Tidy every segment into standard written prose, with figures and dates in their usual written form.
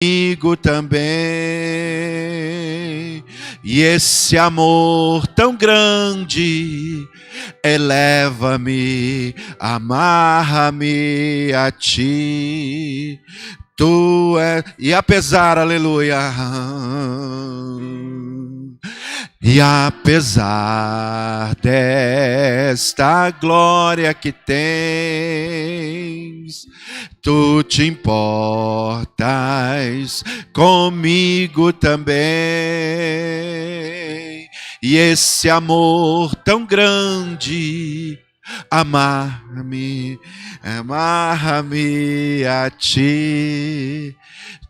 comigo também. E esse amor tão grande eleva-me, amarra-me a ti. Tu és, e apesar, aleluia, e apesar desta glória que tens, tu te importas comigo também. E esse amor tão grande, amarra-me a ti.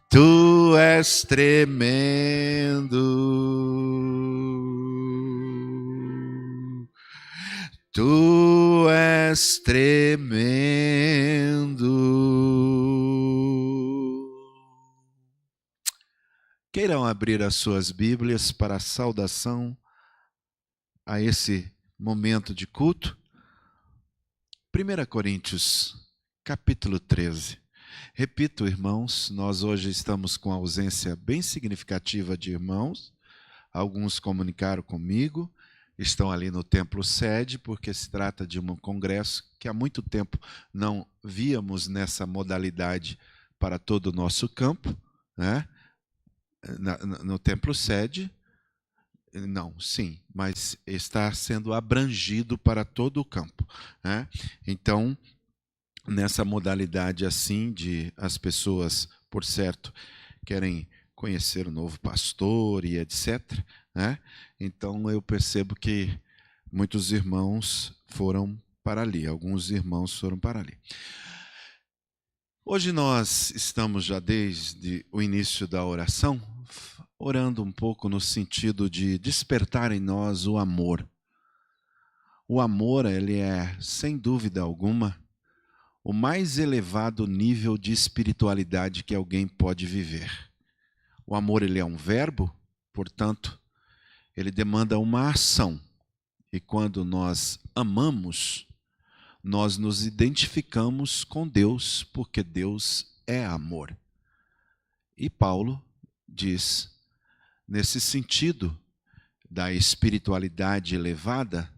Tu és tremendo. Tu és tremendo. Queiram abrir as suas Bíblias para a saudação a esse momento de culto. 1 Coríntios, capítulo 13. Repito, irmãos, nós hoje estamos com ausência bem significativa de irmãos. Alguns comunicaram comigo, estão ali no templo sede, porque se trata de um congresso que há muito tempo não víamos nessa modalidade para todo o nosso campo, né? No templo sede. Não, sim, mas está sendo abrangido para todo o campo, né? Então, nessa modalidade assim, de as pessoas, por certo, querem conhecer o novo pastor e etc., né? Então, eu percebo que muitos irmãos foram para ali, alguns irmãos foram para ali. Hoje nós estamos já desde o início da oração, orando um pouco no sentido de despertar em nós o amor. O amor, ele é, sem dúvida alguma, o mais elevado nível de espiritualidade que alguém pode viver. O amor, ele é um verbo, portanto, ele demanda uma ação. E quando nós amamos, nós nos identificamos com Deus, porque Deus é amor. E Paulo diz, nesse sentido da espiritualidade elevada,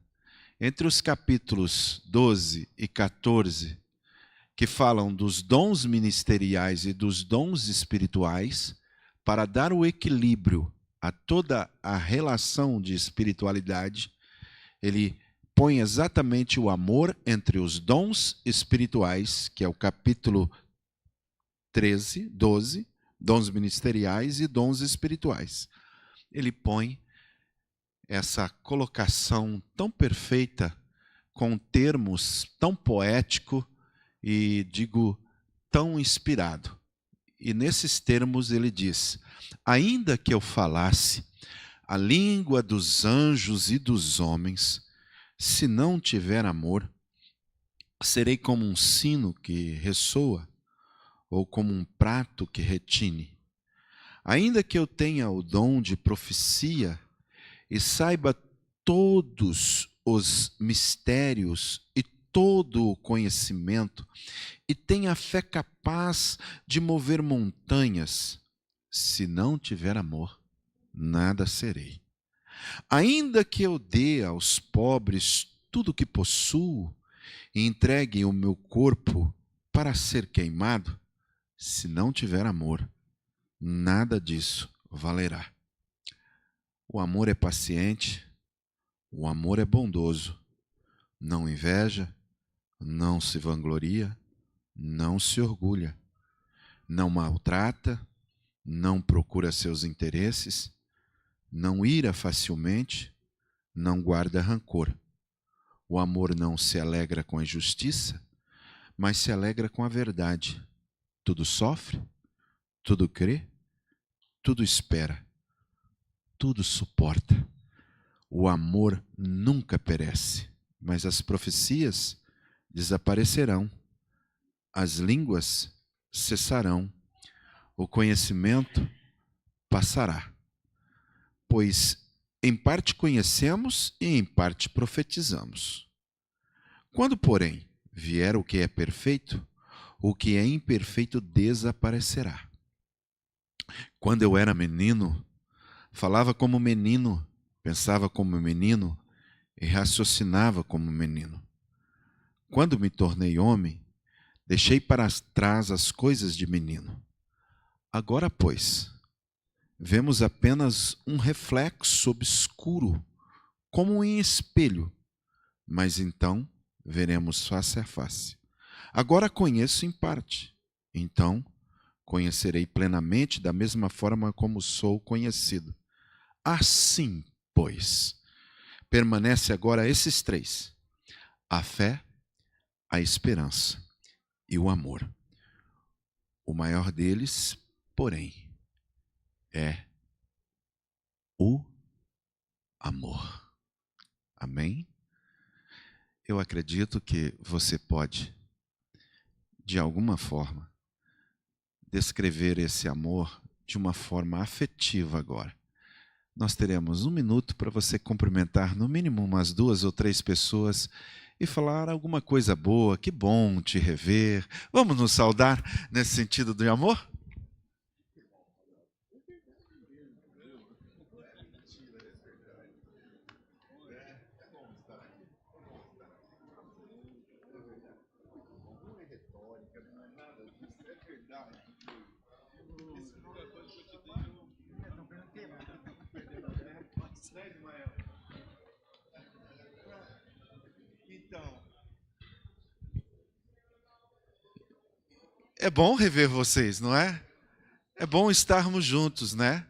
entre os capítulos 12 e 14, que falam dos dons ministeriais e dos dons espirituais, para dar o equilíbrio a toda a relação de espiritualidade, ele põe exatamente o amor entre os dons espirituais, que é o capítulo 13, 12, dons ministeriais e dons espirituais. Ele põe essa colocação tão perfeita, com termos tão poéticos e, digo, tão inspirado. E nesses termos ele diz, ainda que eu falasse a língua dos anjos e dos homens, se não tiver amor, serei como um sino que ressoa, ou como um prato que retine. Ainda que eu tenha o dom de profecia e saiba todos os mistérios e todo o conhecimento, e tenha fé capaz de mover montanhas, se não tiver amor, nada serei. Ainda que eu dê aos pobres tudo o que possuo, e entregue o meu corpo para ser queimado, se não tiver amor, nada disso valerá. O amor é paciente, o amor é bondoso, não inveja, não se vangloria, não se orgulha, não maltrata, não procura seus interesses, não ira facilmente, não guarda rancor. O amor não se alegra com a injustiça, mas se alegra com a verdade. Tudo sofre, tudo crê, tudo espera, tudo suporta. O amor nunca perece, mas as profecias desaparecerão, as línguas cessarão, o conhecimento passará. Pois em parte conhecemos e em parte profetizamos. Quando, porém, vier o que é perfeito, o que é imperfeito desaparecerá. Quando eu era menino, falava como menino, pensava como menino e raciocinava como menino. Quando me tornei homem, deixei para trás as coisas de menino. Agora, pois, vemos apenas um reflexo obscuro, como em espelho, mas então veremos face a face. Agora conheço em parte, então conhecerei plenamente da mesma forma como sou conhecido. Assim, pois, permanece agora esses três: a fé, a esperança e o amor. O maior deles, porém, é o amor. Amém? Eu acredito que você pode, de alguma forma, descrever esse amor de uma forma afetiva agora. Nós teremos 1 minuto para você cumprimentar no mínimo umas 2 ou 3 pessoas e falar alguma coisa boa. Que bom te rever. Vamos nos saudar nesse sentido de amor? É bom rever vocês, não é? É bom estarmos juntos, né?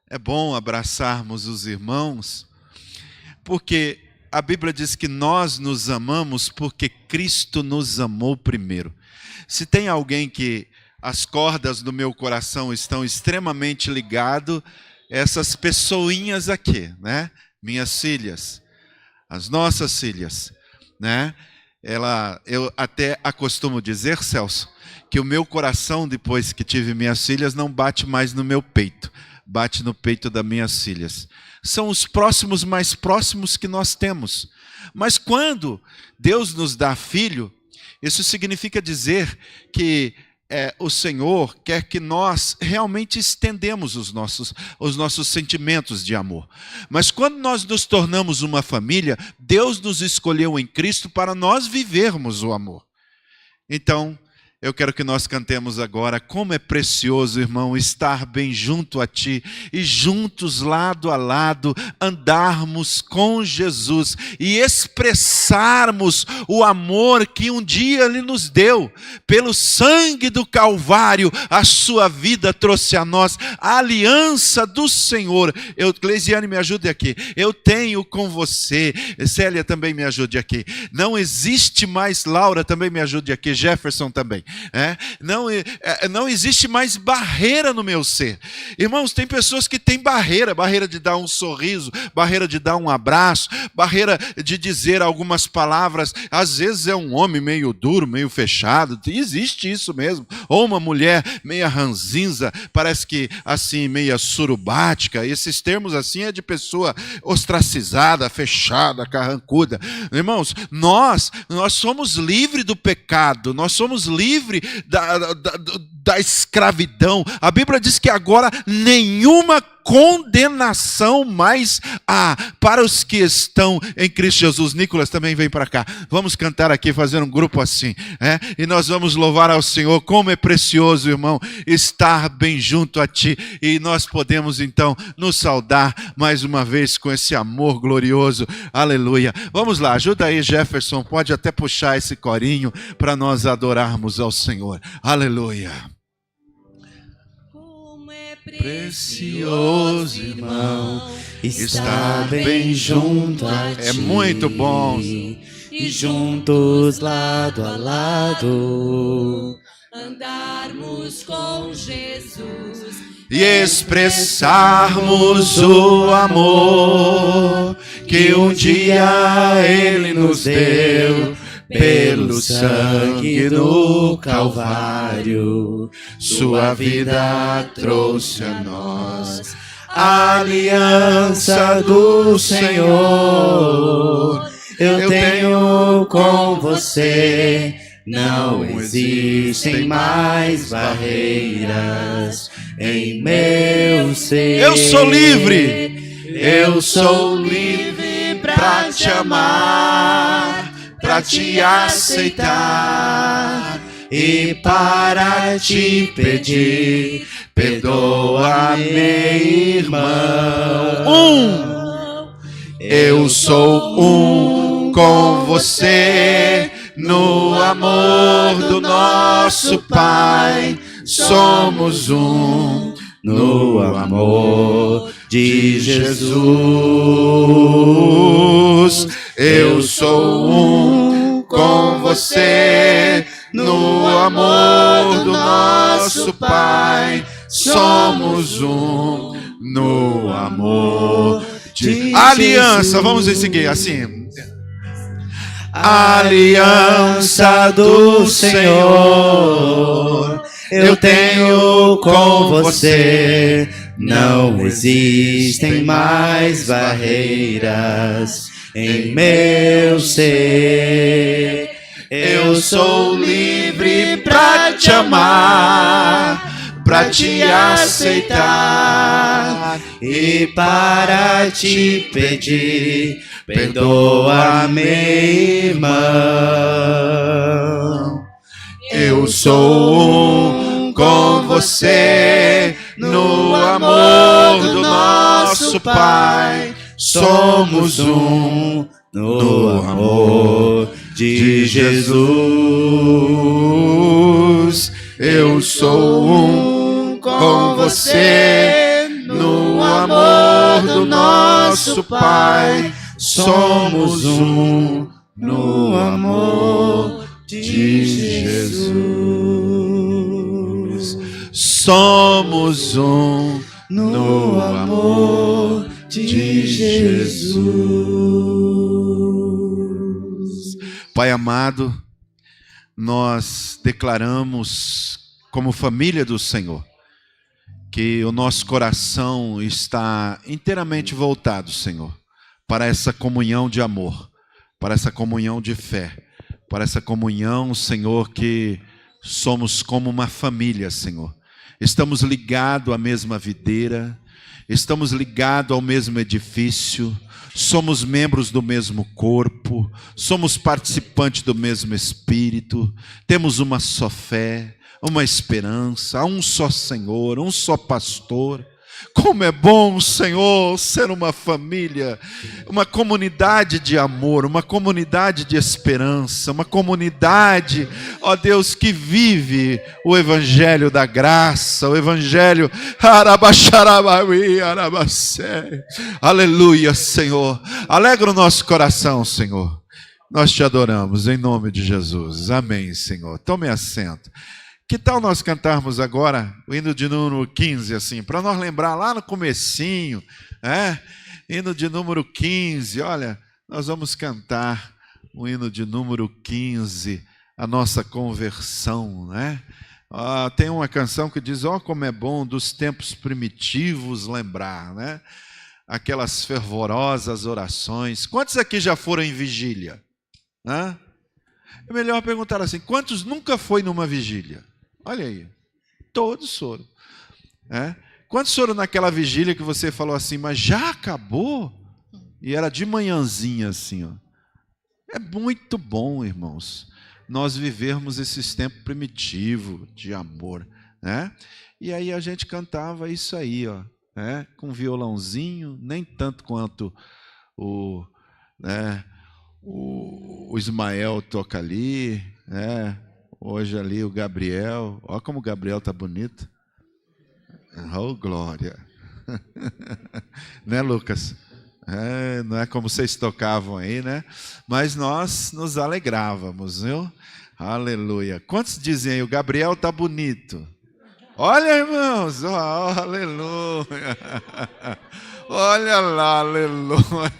É bom abraçarmos os irmãos, porque a Bíblia diz que nós nos amamos porque Cristo nos amou primeiro. Se tem alguém que as cordas do meu coração estão extremamente ligadas, essas pessoinhas aqui, né? Minhas filhas, as nossas filhas, né? Eu até acostumo dizer, Celso, que o meu coração, depois que tive minhas filhas, não bate mais no meu peito, bate no peito das minhas filhas. São os próximos mais próximos que nós temos. Mas quando Deus nos dá filho, isso significa dizer que o Senhor quer que nós realmente estendemos os nossos sentimentos de amor. Mas quando nós nos tornamos uma família, Deus nos escolheu em Cristo para nós vivermos o amor. Então, eu quero que nós cantemos agora: como é precioso, irmão, estar bem junto a ti e juntos, lado a lado, andarmos com Jesus e expressarmos o amor que um dia Ele nos deu. Pelo sangue do Calvário, a sua vida trouxe a nós a aliança do Senhor. Cleisiane, me ajude aqui. Eu tenho com você. Célia, também me ajude aqui. Não existe mais. Laura, também me ajude aqui. Jefferson também. Não existe mais barreira no meu ser. Irmãos, tem pessoas que têm barreira de dar um sorriso, barreira de dar um abraço, barreira de dizer algumas palavras. Às vezes é um homem meio duro, meio fechado, existe isso mesmo. Ou uma mulher meia ranzinza, parece que assim, meia surubática. Esses termos assim é de pessoa ostracizada, fechada, carrancuda. Irmãos, nós somos livres do pecado, nós somos livres da escravidão. A Bíblia diz que agora nenhuma condenação mais há para os que estão em Cristo Jesus. Nicolas, também vem para cá. Vamos cantar aqui, fazer um grupo assim, e nós vamos louvar ao Senhor. Como é precioso, irmão, estar bem junto a ti, e nós podemos então nos saudar mais uma vez com esse amor glorioso. Aleluia. Vamos lá, ajuda aí, Jefferson, pode até puxar esse corinho para nós adorarmos ao Senhor. Aleluia. Precioso, irmão, estar bem junto a ti. É muito bom. E juntos, lado a lado, andarmos com Jesus e expressarmos o amor que um dia Ele nos deu. Pelo sangue do Calvário, sua vida trouxe a nós a aliança do Senhor. Eu tenho com você não existem mais barreiras em meu ser. Eu sou livre. Eu sou livre pra te amar, pra te aceitar e para te pedir, perdoa-me, irmão. Eu sou com você no amor do nosso Pai. Somos no amor de Jesus. Eu sou com você no amor do nosso Pai. Somos no amor de aliança. Vamos seguir assim. Aliança do Senhor eu tenho com você. Não existem mais barreiras em meu ser. Eu sou livre pra te amar, pra te aceitar e para te pedir, perdoa-me, irmão. Eu sou com você no amor do nosso Pai. Somos no amor de Jesus. Eu sou com você no amor do nosso Pai. Somos no amor de Jesus. Somos no amor de Jesus. Pai amado, nós declaramos como família do Senhor que o nosso coração está inteiramente voltado, Senhor, para essa comunhão de amor, para essa comunhão de fé, para essa comunhão, Senhor, que somos como uma família, Senhor. Estamos ligados à mesma videira, estamos ligados ao mesmo edifício, somos membros do mesmo corpo, somos participantes do mesmo Espírito, temos uma só fé, uma esperança, um só Senhor, um só pastor. Como é bom, Senhor, ser uma família, uma comunidade de amor, uma comunidade de esperança, uma comunidade, ó Deus, que vive o Evangelho da graça, o Evangelho, aleluia, Senhor. Alegra o nosso coração, Senhor. Nós te adoramos, em nome de Jesus. Amém, Senhor. Tome assento. Que tal nós cantarmos agora o hino de número 15, assim, para nós lembrar lá no comecinho, hino de número 15, olha, nós vamos cantar o hino de número 15, a nossa conversão, né? Tem uma canção que diz, como é bom dos tempos primitivos lembrar, né? Aquelas fervorosas orações. Quantos aqui já foram em vigília? É melhor perguntar assim, quantos nunca foi numa vigília? Olha aí, todos foram. Quantos foram naquela vigília que você falou assim, mas já acabou? E era de manhãzinha assim, ó. É muito bom, irmãos, nós vivermos esses tempos primitivos de amor, né? E aí a gente cantava isso aí, ó, com violãozinho, nem tanto quanto o Ismael toca ali, hoje ali o Gabriel, olha como o Gabriel está bonito. Oh, glória. Né, Lucas? Não é como vocês tocavam aí, né? Mas nós nos alegrávamos, viu? Aleluia. Quantos dizem aí, o Gabriel está bonito? Olha, irmãos, aleluia. Olha lá, aleluia.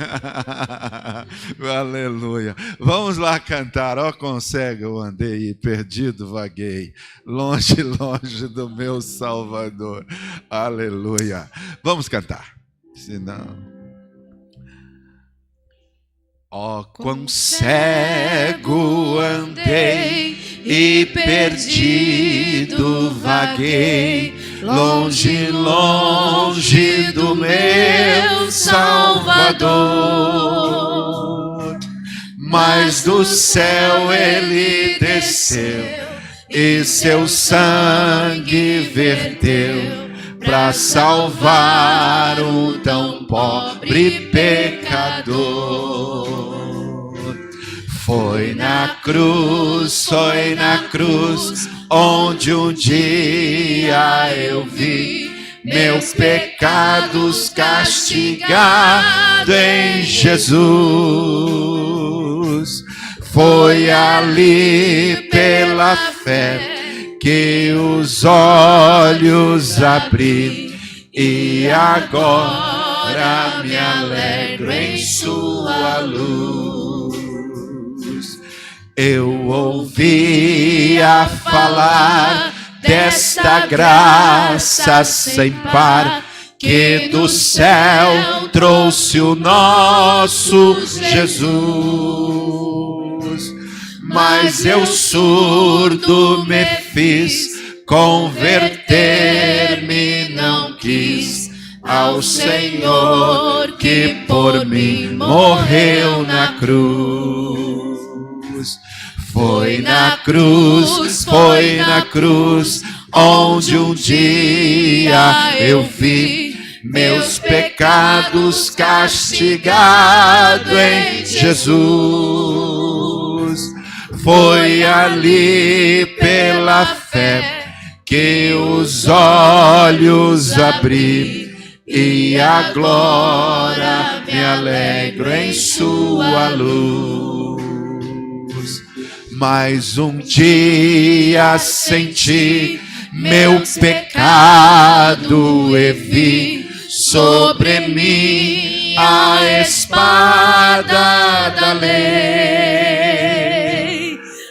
Aleluia. Vamos lá cantar. Consegue, eu andei perdido, vaguei, longe, longe do meu Salvador. Aleluia. Vamos cantar. Senão... quão cego andei e perdido vaguei, longe, longe do meu Salvador. Mas do céu ele desceu e seu sangue verteu para salvar um tão pobre pecador. Foi na cruz, onde um dia eu vi meus pecados castigados em Jesus. Foi ali pela fé que os olhos abri e agora me alegro em sua luz. Eu ouvia falar desta graça sem par que do céu trouxe o nosso Jesus. Mas eu surdo me fiz, converter-me não quis ao Senhor que por mim morreu na cruz. Foi na cruz, onde um dia eu vi meus pecados castigados em Jesus. Foi ali pela fé que os olhos abri e agora me alegro em sua luz. Mas um dia senti meu pecado e vi sobre mim a espada da lei.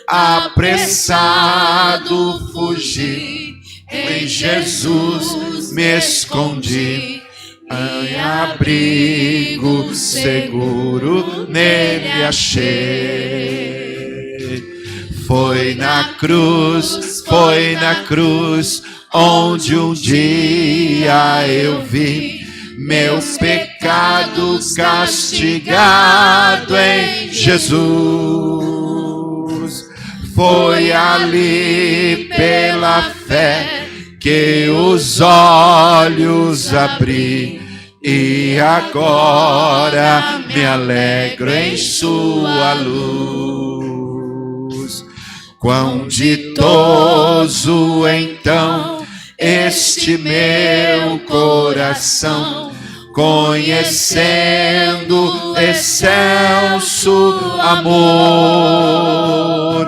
Apressado fugi, em Jesus me escondi, em abrigo seguro nele achei. Foi na cruz, onde um dia eu vi meus pecados castigados em Jesus. Foi ali pela fé que os olhos abri e agora me alegro em sua luz. Quão ditoso então este meu coração, conhecendo excelso amor,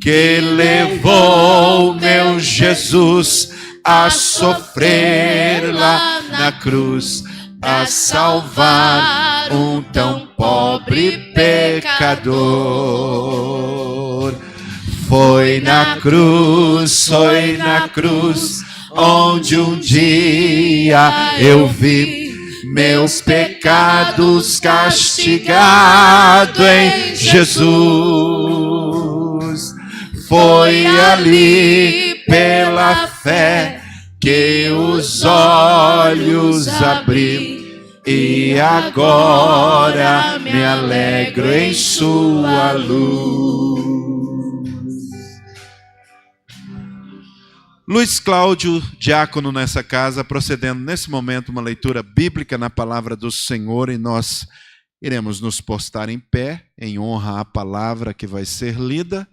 que levou meu Jesus a sofrer lá na cruz, a salvar um tão pobre pecador. Foi na cruz, onde um dia eu vi meus pecados castigados em Jesus. Foi ali pela fé que os olhos abri e agora me alegro em sua luz. Luiz Cláudio, diácono nessa casa, procedendo nesse momento uma leitura bíblica na palavra do Senhor, e nós iremos nos postar em pé, em honra à palavra que vai ser lida,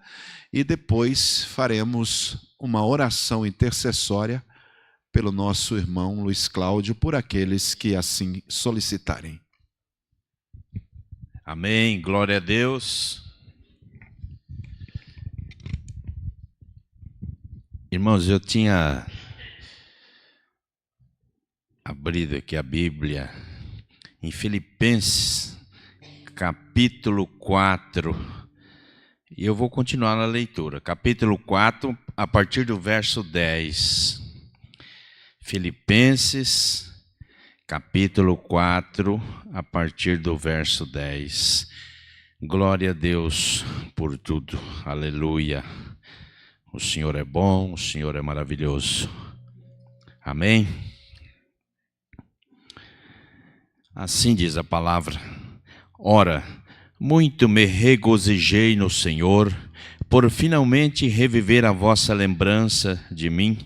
e depois faremos uma oração intercessória pelo nosso irmão Luiz Cláudio, por aqueles que assim solicitarem. Amém, glória a Deus. Irmãos, eu tinha abrido aqui a Bíblia em Filipenses, capítulo 4, e eu vou continuar na leitura. Capítulo 4, a partir do verso 10. Filipenses, capítulo 4, a partir do verso 10. Glória a Deus por tudo, aleluia. O Senhor é bom, o Senhor é maravilhoso. Amém? Assim diz a palavra. Ora, muito me regozijei no Senhor, por finalmente reviver a vossa lembrança de mim,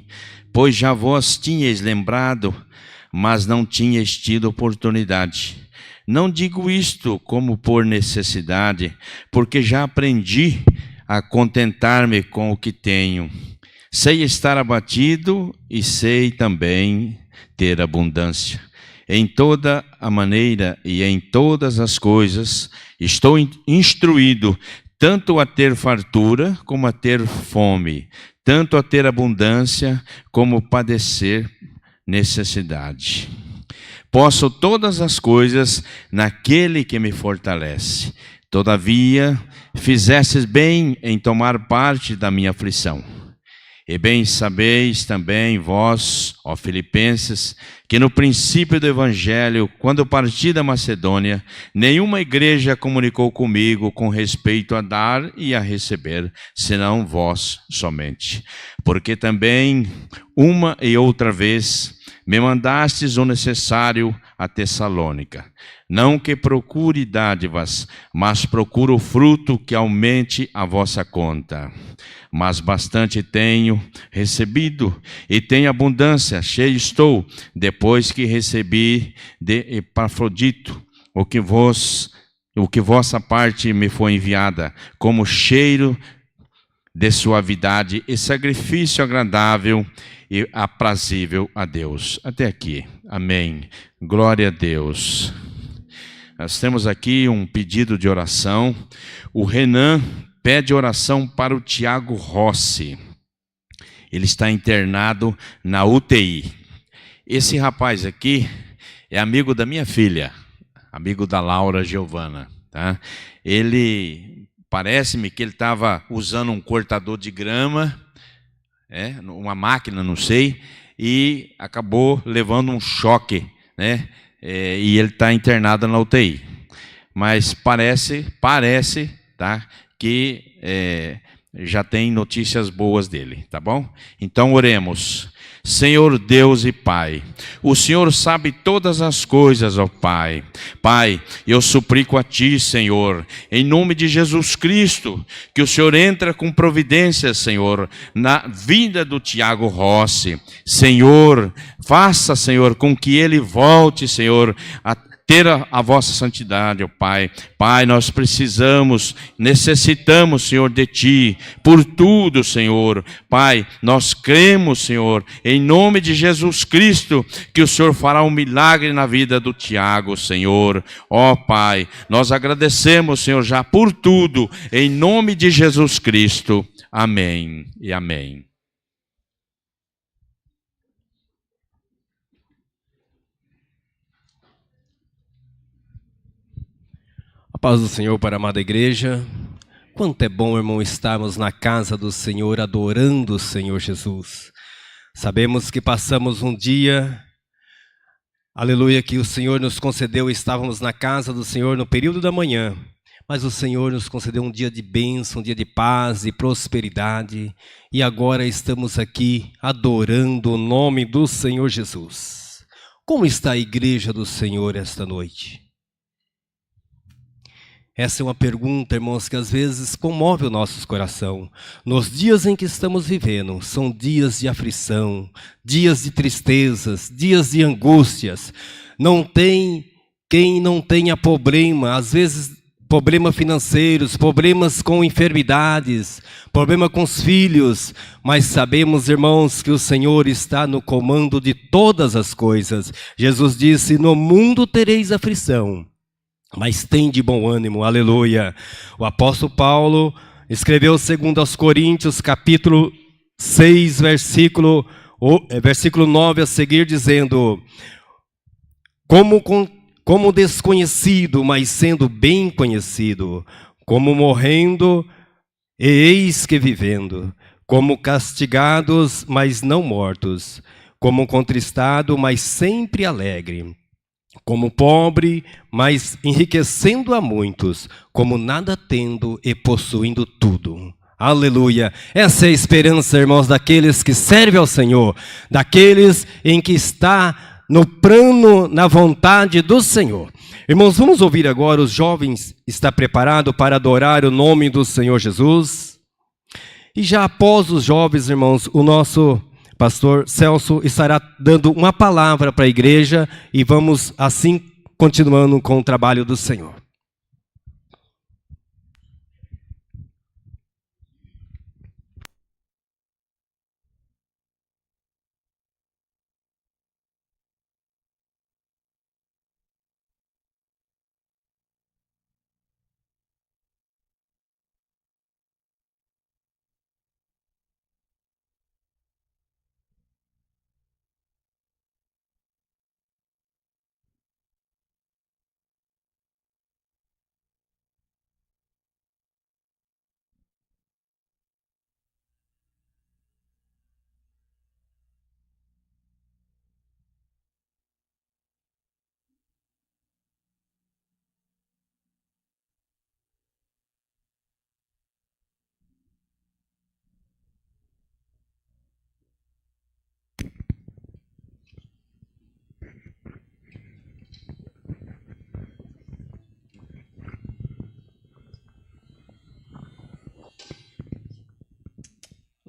pois já vós tinhais lembrado, mas não tinhais tido oportunidade. Não digo isto como por necessidade, porque já aprendi a contentar-me com o que tenho. Sei estar abatido e sei também ter abundância. Em toda a maneira e em todas as coisas estou instruído, tanto a ter fartura como a ter fome, tanto a ter abundância como padecer necessidade. Posso todas as coisas naquele que me fortalece. Todavia, fizestes bem em tomar parte da minha aflição. E bem sabeis também vós, ó Filipenses, que no princípio do Evangelho, quando parti da Macedônia, nenhuma igreja comunicou comigo com respeito a dar e a receber, senão vós somente. Porque também, uma e outra vez, me mandastes o necessário a Tessalônica. Não que procure dádivas, mas procuro o fruto que aumente a vossa conta. Mas bastante tenho recebido, e tenho abundância, cheio estou, depois que recebi de Epafrodito, o que vossa parte me foi enviada, como cheiro de suavidade e sacrifício agradável e aprazível a Deus. Até aqui. Amém. Glória a Deus. Nós temos aqui um pedido de oração. O Renan pede oração para o Tiago Rossi. Ele está internado na UTI. Esse rapaz aqui é amigo da minha filha, amigo da Laura Giovana, tá? Parece-me que ele estava usando um cortador de grama, uma máquina, não sei, e acabou levando um choque, né? E ele está internado na UTI. Mas parece, tá, que já tem notícias boas dele, tá bom? Então oremos. Senhor Deus e Pai, o Senhor sabe todas as coisas, ó Pai. Pai, eu suplico a Ti, Senhor, em nome de Jesus Cristo, que o Senhor entre com providência, Senhor, na vida do Tiago Rossi. Senhor, faça, Senhor, com que ele volte, Senhor, a ter a vossa santidade, ó Pai. Pai, nós necessitamos, Senhor, de Ti, por tudo, Senhor. Pai, nós cremos, Senhor, em nome de Jesus Cristo, que o Senhor fará um milagre na vida do Tiago, Senhor. Ó Pai, nós agradecemos, Senhor, já por tudo, em nome de Jesus Cristo. Amém e amém. A paz do Senhor para a amada igreja. Quanto é bom, irmão, estarmos na casa do Senhor, adorando o Senhor Jesus. Sabemos que passamos um dia, aleluia, que o Senhor nos concedeu, estávamos na casa do Senhor no período da manhã, mas o Senhor nos concedeu um dia de bênção, um dia de paz e prosperidade, e agora estamos aqui adorando o nome do Senhor Jesus. Como está a igreja do Senhor esta noite? Essa é uma pergunta, irmãos, que às vezes comove o nosso coração. Nos dias em que estamos vivendo, são dias de aflição, dias de tristezas, dias de angústias. Não tem quem não tenha problema, às vezes problemas financeiros, problemas com enfermidades, problema com os filhos. Mas sabemos, irmãos, que o Senhor está no comando de todas as coisas. Jesus disse: no mundo tereis aflição, mas tem de bom ânimo, aleluia. O apóstolo Paulo escreveu 2 Coríntios, capítulo 6, versículo 9 a seguir, dizendo: como desconhecido, mas sendo bem conhecido, como morrendo, e eis que vivendo, como castigados, mas não mortos, como contristado, mas sempre alegre, como pobre, mas enriquecendo a muitos, como nada tendo e possuindo tudo. Aleluia. Essa é a esperança, irmãos, daqueles que servem ao Senhor, daqueles em que está no plano, na vontade do Senhor. Irmãos, vamos ouvir agora os jovens. Está preparado para adorar o nome do Senhor Jesus? E já após os jovens, irmãos, o nosso pastor Celso estará dando uma palavra para a igreja e vamos assim continuando com o trabalho do Senhor.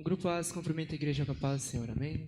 O grupo AS cumprimenta a igreja com a paz do Senhor, amém?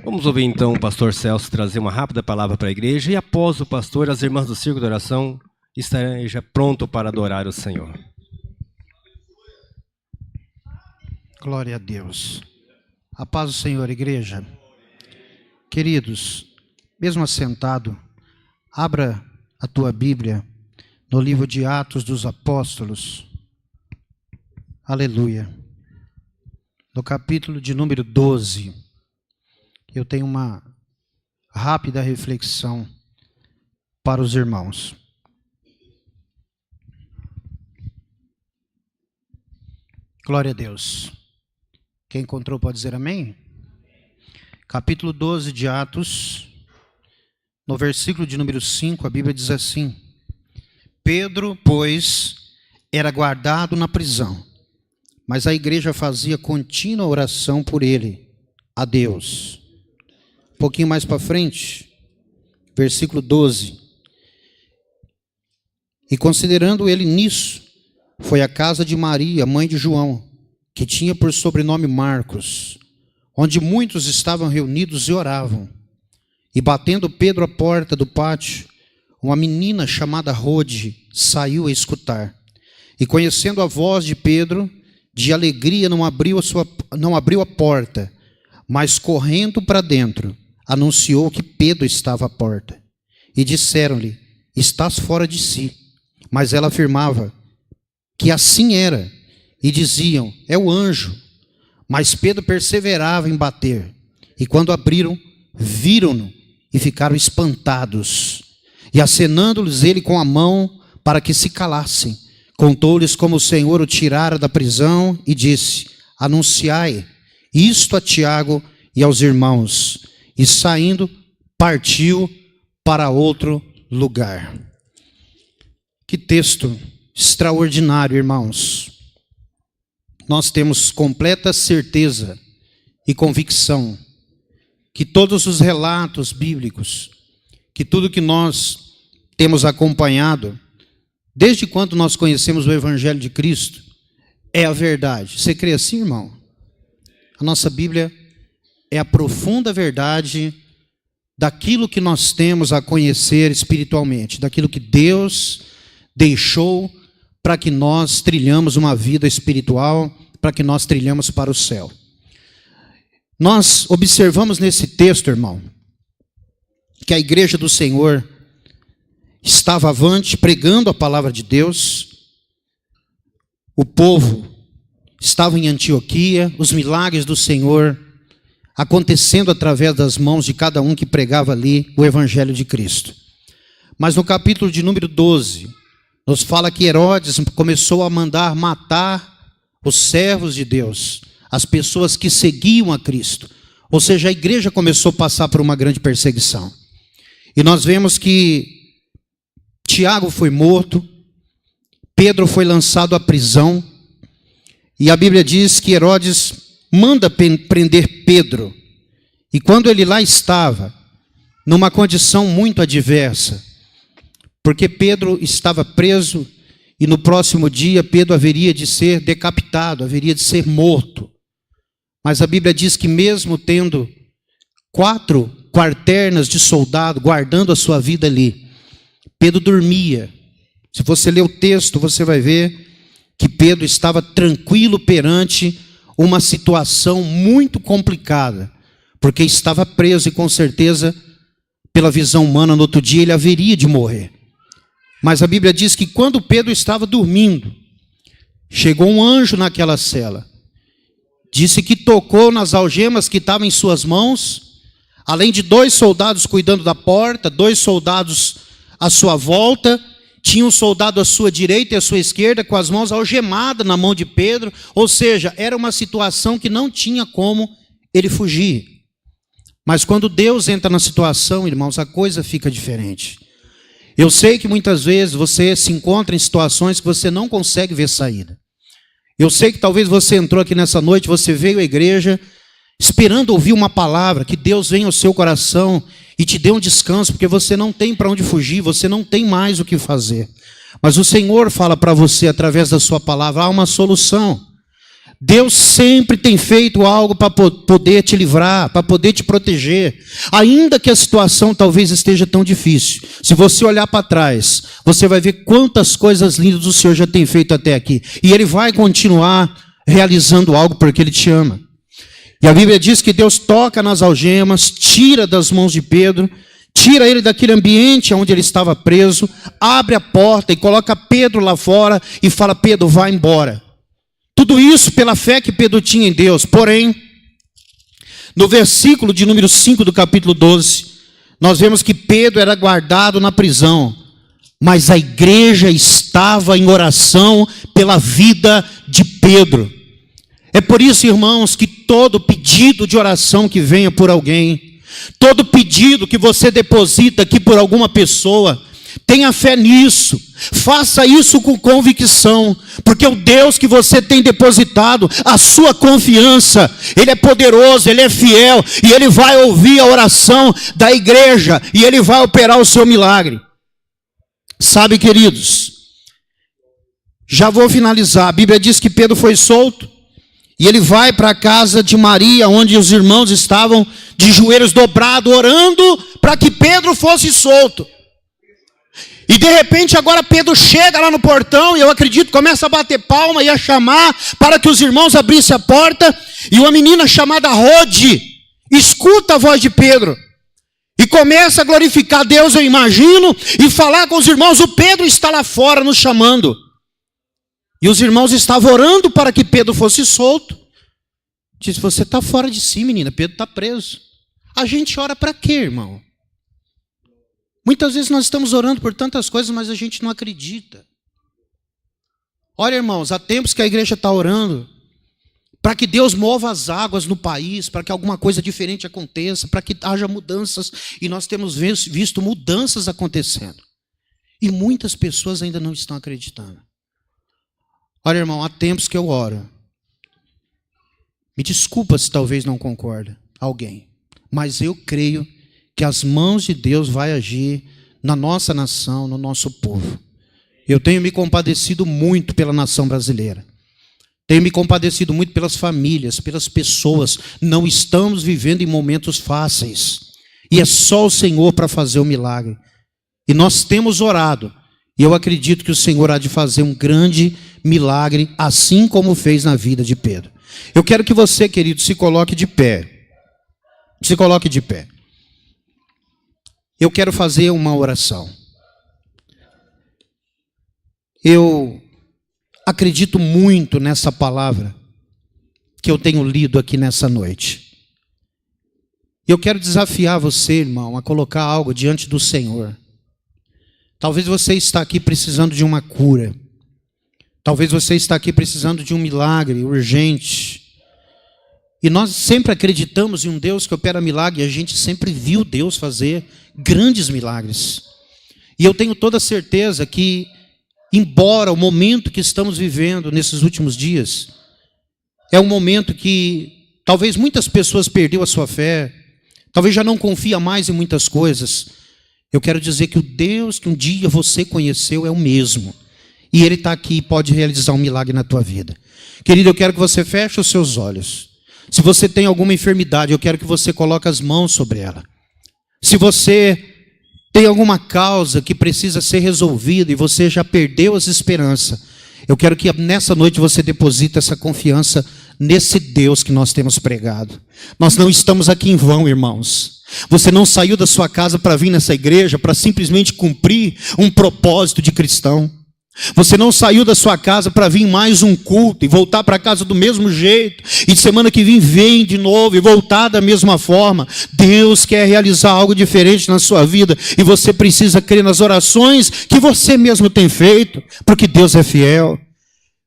Vamos ouvir então o pastor Celso trazer uma rápida palavra para a igreja e após o pastor, as irmãs do Círculo de Oração estejam pronto para adorar o Senhor. Glória a Deus. A paz do Senhor, igreja. Queridos, mesmo assentado, abra a tua Bíblia no livro de Atos dos Apóstolos. Aleluia. No capítulo de número 12, eu tenho uma rápida reflexão para os irmãos. Glória a Deus. Quem encontrou pode dizer amém? Capítulo 12 de Atos, no versículo de número 5, a Bíblia diz assim: Pedro, pois, era guardado na prisão, mas a igreja fazia contínua oração por ele, a Deus. Um pouquinho mais para frente, versículo 12. E considerando ele nisso, foi à casa de Maria, mãe de João, que tinha por sobrenome Marcos, onde muitos estavam reunidos e oravam. E batendo Pedro à porta do pátio, uma menina chamada Rode saiu a escutar. E conhecendo a voz de Pedro, de alegria não abriu a porta, mas correndo para dentro, anunciou que Pedro estava à porta. E disseram-lhe: estás fora de si. Mas ela afirmava que assim era, e diziam: é o anjo. Mas Pedro perseverava em bater. E quando abriram, viram-no e ficaram espantados. E acenando-lhes ele com a mão para que se calassem, contou-lhes como o Senhor o tirara da prisão e disse: anunciai isto a Tiago e aos irmãos. E saindo, partiu para outro lugar. Que texto extraordinário, irmãos. Nós temos completa certeza e convicção que todos os relatos bíblicos, que tudo que nós temos acompanhado, desde quando nós conhecemos o Evangelho de Cristo, é a verdade. Você crê assim, irmão? A nossa Bíblia é a profunda verdade daquilo que nós temos a conhecer espiritualmente, daquilo que Deus deixou para que nós trilhamos uma vida espiritual, para que nós trilhamos para o céu. Nós observamos nesse texto, irmão, que a igreja do Senhor estava avante, pregando a palavra de Deus. O povo estava em Antioquia, os milagres do Senhor acontecendo através das mãos de cada um que pregava ali o Evangelho de Cristo. Mas no capítulo de número 12, nos fala que Herodes começou a mandar matar os servos de Deus, as pessoas que seguiam a Cristo. Ou seja, a igreja começou a passar por uma grande perseguição. E nós vemos que Tiago foi morto, Pedro foi lançado à prisão, e a Bíblia diz que Herodes manda prender Pedro. E quando ele lá estava, numa condição muito adversa, porque Pedro estava preso e no próximo dia Pedro haveria de ser decapitado, haveria de ser morto. Mas a Bíblia diz que mesmo tendo 4 quarternas de soldado guardando a sua vida ali, Pedro dormia. Se você ler o texto, você vai ver que Pedro estava tranquilo perante uma situação muito complicada, porque estava preso e com certeza, pela visão humana, no outro dia ele haveria de morrer. Mas a Bíblia diz que quando Pedro estava dormindo, chegou um anjo naquela cela. Disse que tocou nas algemas que estavam em suas mãos, além de 2 soldados cuidando da porta, 2 soldados à sua volta, tinha um soldado à sua direita e à sua esquerda com as mãos algemadas na mão de Pedro. Ou seja, era uma situação que não tinha como ele fugir. Mas quando Deus entra na situação, irmãos, a coisa fica diferente. Eu sei que muitas vezes você se encontra em situações que você não consegue ver saída. Eu sei que talvez você entrou aqui nessa noite, você veio à igreja esperando ouvir uma palavra, que Deus venha ao seu coração e te dê um descanso, porque você não tem para onde fugir, você não tem mais o que fazer. Mas o Senhor fala para você através da sua palavra, há uma solução. Deus sempre tem feito algo para poder te livrar, para poder te proteger. Ainda que a situação talvez esteja tão difícil. Se você olhar para trás, você vai ver quantas coisas lindas o Senhor já tem feito até aqui. E Ele vai continuar realizando algo porque Ele te ama. E a Bíblia diz que Deus toca nas algemas, tira das mãos de Pedro, tira ele daquele ambiente onde ele estava preso, abre a porta e coloca Pedro lá fora e fala: Pedro, vai embora. Tudo isso pela fé que Pedro tinha em Deus. Porém, no versículo de número 5 do capítulo 12, nós vemos que Pedro era guardado na prisão, mas a igreja estava em oração pela vida de Pedro. É por isso, irmãos, que todo pedido de oração que venha por alguém, todo pedido que você deposita aqui por alguma pessoa, tenha fé nisso, faça isso com convicção, porque o Deus que você tem depositado a sua confiança, Ele é poderoso, Ele é fiel, e Ele vai ouvir a oração da igreja, e Ele vai operar o seu milagre. Sabe, queridos, já vou finalizar. A Bíblia diz que Pedro foi solto, e ele vai para a casa de Maria, onde os irmãos estavam de joelhos dobrados, orando para que Pedro fosse solto. E de repente agora Pedro chega lá no portão, e eu acredito, começa a bater palma e a chamar para que os irmãos abrissem a porta, e uma menina chamada Rode escuta a voz de Pedro, e começa a glorificar Deus, eu imagino, e falar com os irmãos: o Pedro está lá fora nos chamando. E os irmãos estavam orando para que Pedro fosse solto. Diz: você está fora de si, menina, Pedro está preso. A gente ora para quê, irmão? Muitas vezes nós estamos orando por tantas coisas, mas a gente não acredita. Olha, irmãos, há tempos que a igreja está orando para que Deus mova as águas no país, para que alguma coisa diferente aconteça, para que haja mudanças, e nós temos visto mudanças acontecendo. E muitas pessoas ainda não estão acreditando. Olha, irmão, há tempos que eu oro. Me desculpa se talvez não concorda alguém, mas eu creio que as mãos de Deus vai agir na nossa nação, no nosso povo. Eu tenho me compadecido muito pela nação brasileira. Tenho me compadecido muito pelas famílias, pelas pessoas. Não estamos vivendo em momentos fáceis. E é só o Senhor para fazer o milagre. E nós temos orado. E eu acredito que o Senhor há de fazer um grande milagre, assim como fez na vida de Pedro. Eu quero que você, querido, se coloque de pé. Se coloque de pé. Eu quero fazer uma oração. Eu acredito muito nessa palavra que eu tenho lido aqui nessa noite. Eu quero desafiar você, irmão, a colocar algo diante do Senhor. Talvez você está aqui precisando de uma cura. Talvez você está aqui precisando de um milagre urgente. E nós sempre acreditamos em um Deus que opera milagre, e a gente sempre viu Deus fazer grandes milagres. E eu tenho toda certeza que, embora o momento que estamos vivendo nesses últimos dias, é um momento que talvez muitas pessoas perderam a sua fé, talvez já não confia mais em muitas coisas. Eu quero dizer que o Deus que um dia você conheceu é o mesmo. E Ele está aqui e pode realizar um milagre na tua vida. Querido, eu quero que você feche os seus olhos. Se você tem alguma enfermidade, eu quero que você coloque as mãos sobre ela. Se você tem alguma causa que precisa ser resolvida e você já perdeu as esperanças, eu quero que nessa noite você deposite essa confiança nesse Deus que nós temos pregado. Nós não estamos aqui em vão, irmãos. Você não saiu da sua casa para vir nessa igreja para simplesmente cumprir um propósito de cristão. Você não saiu da sua casa para vir mais um culto e voltar para casa do mesmo jeito, e semana que vem de novo e voltar da mesma forma. Deus quer realizar algo diferente na sua vida, e você precisa crer nas orações que você mesmo tem feito, porque Deus é fiel.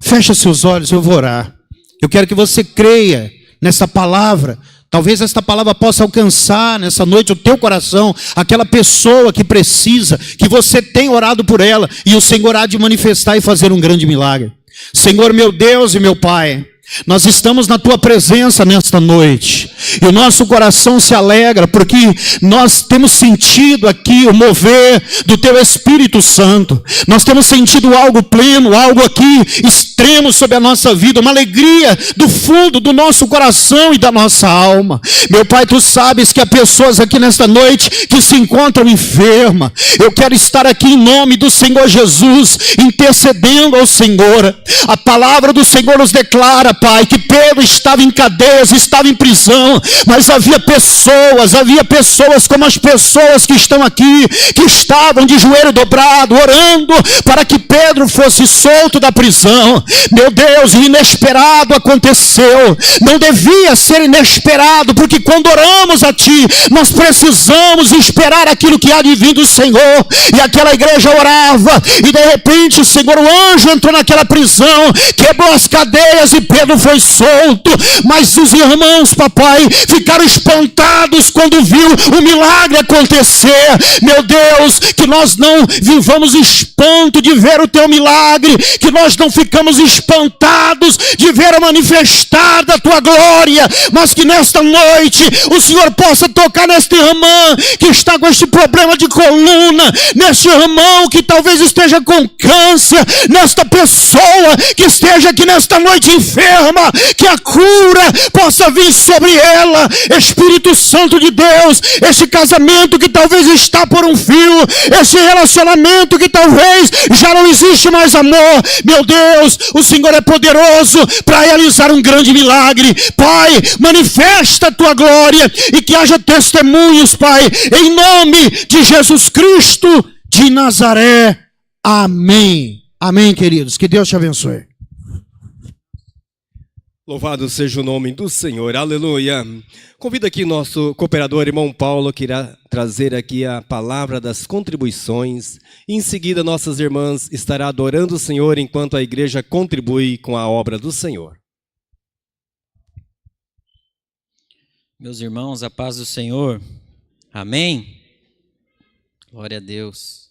Fecha seus olhos, eu vou orar. Eu quero que você creia nessa palavra. Talvez esta palavra possa alcançar nessa noite o teu coração, aquela pessoa que precisa, que você tem orado por ela, e o Senhor há de manifestar e fazer um grande milagre. Senhor, meu Deus e meu Pai, nós estamos na tua presença nesta noite. E o nosso coração se alegra porque nós temos sentido aqui o mover do Teu Espírito Santo. Nós temos sentido algo pleno, algo aqui extremo sobre a nossa vida, uma alegria do fundo do nosso coração e da nossa alma. Meu Pai, Tu sabes que há pessoas aqui nesta noite que se encontram enfermas. Eu quero estar aqui em nome do Senhor Jesus, intercedendo ao Senhor. A palavra do Senhor nos declara, Pai, que Pedro estava em cadeias, estava em prisão, mas havia pessoas como as pessoas que estão aqui, que estavam de joelho dobrado, orando para que Pedro fosse solto da prisão. Meu Deus, o inesperado aconteceu. Não devia ser inesperado, porque quando oramos a Ti, nós precisamos esperar aquilo que há de vir do Senhor. E aquela igreja orava, e de repente, Senhor, o anjo entrou naquela prisão, quebrou as cadeias e Pedro foi solto. Mas os irmãos, papai, ficaram espantados quando viu o milagre acontecer. Meu Deus, que nós não vivamos espanto de ver o Teu milagre, que nós não ficamos espantados de ver a manifestar da Tua glória, mas que nesta noite o Senhor possa tocar neste irmão que está com este problema de coluna, neste irmão que talvez esteja com câncer, nesta pessoa que esteja aqui nesta noite enferma, que a cura possa vir sobre ela. Espírito Santo de Deus, este casamento que talvez está por um fio, este relacionamento que talvez já não existe mais amor, meu Deus, o Senhor é poderoso para realizar um grande milagre. Pai, manifesta a Tua glória e que haja testemunhos, Pai, em nome de Jesus Cristo de Nazaré. Amém. Amém, queridos. Que Deus te abençoe. Louvado seja o nome do Senhor, aleluia. Convido aqui nosso cooperador, irmão Paulo, que irá trazer aqui a palavra das contribuições. Em seguida, nossas irmãs estará adorando o Senhor enquanto a igreja contribui com a obra do Senhor. Meus irmãos, a paz do Senhor, amém? Glória a Deus.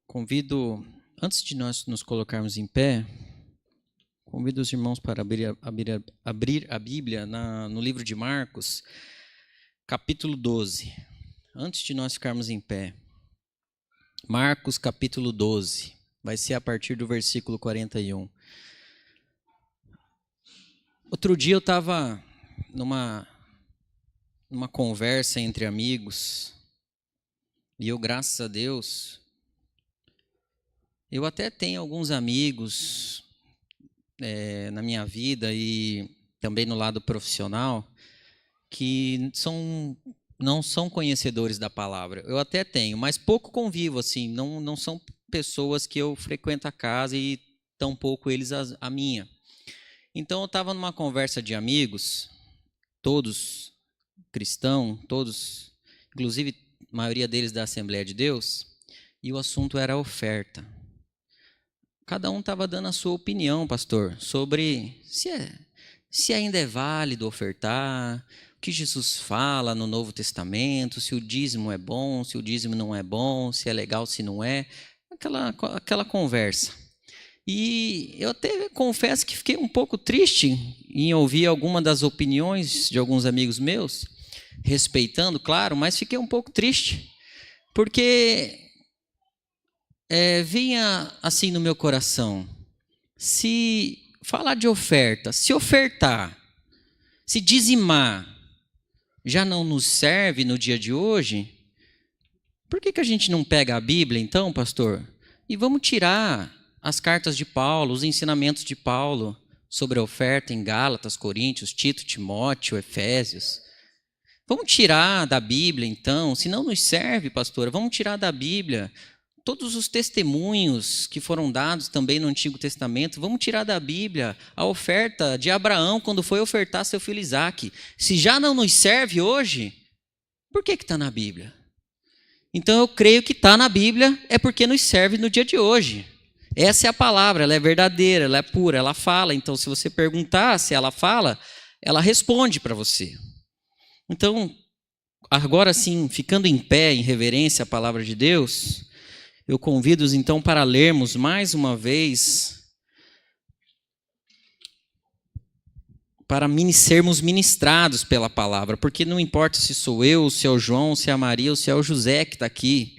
Convido, antes de nós nos colocarmos em pé, convido os irmãos para abrir a Bíblia no livro de Marcos, capítulo 12. Antes de nós ficarmos em pé, Marcos, capítulo 12, vai ser a partir do versículo 41. Outro dia eu estava numa conversa entre amigos, e eu, graças a Deus, eu até tenho alguns amigos na minha vida e também no lado profissional que não são conhecedores da palavra. Eu até tenho, mas pouco convivo, assim, não são pessoas que eu frequento a casa e tampouco eles a minha. Então eu estava numa conversa de amigos, todos cristãos, todos, inclusive a maioria deles da Assembleia de Deus, e o assunto era a oferta. Cada um estava dando a sua opinião, pastor, sobre se ainda é válido ofertar, o que Jesus fala no Novo Testamento, se o dízimo é bom, se o dízimo não é bom, se é legal, se não é, aquela conversa. E eu até confesso que fiquei um pouco triste em ouvir alguma das opiniões de alguns amigos meus, respeitando, claro, mas fiquei um pouco triste, porque vinha assim no meu coração, se falar de oferta, se ofertar, se dizimar, já não nos serve no dia de hoje, por que a gente não pega a Bíblia então, pastor, e vamos tirar as cartas de Paulo, os ensinamentos de Paulo sobre a oferta em Gálatas, Coríntios, Tito, Timóteo, Efésios? Vamos tirar da Bíblia então, se não nos serve, pastora, vamos tirar da Bíblia todos os testemunhos que foram dados também no Antigo Testamento, vamos tirar da Bíblia a oferta de Abraão quando foi ofertar seu filho Isaque. Se já não nos serve hoje, por que está na Bíblia? Então eu creio que está na Bíblia é porque nos serve no dia de hoje. Essa é a palavra, ela é verdadeira, ela é pura, ela fala. Então se você perguntar se ela fala, ela responde para você. Então, agora sim, ficando em pé, em reverência à palavra de Deus, eu convido-os então para lermos mais uma vez, para sermos ministrados pela palavra, porque não importa se sou eu, se é o João, se é a Maria ou se é o José que está aqui,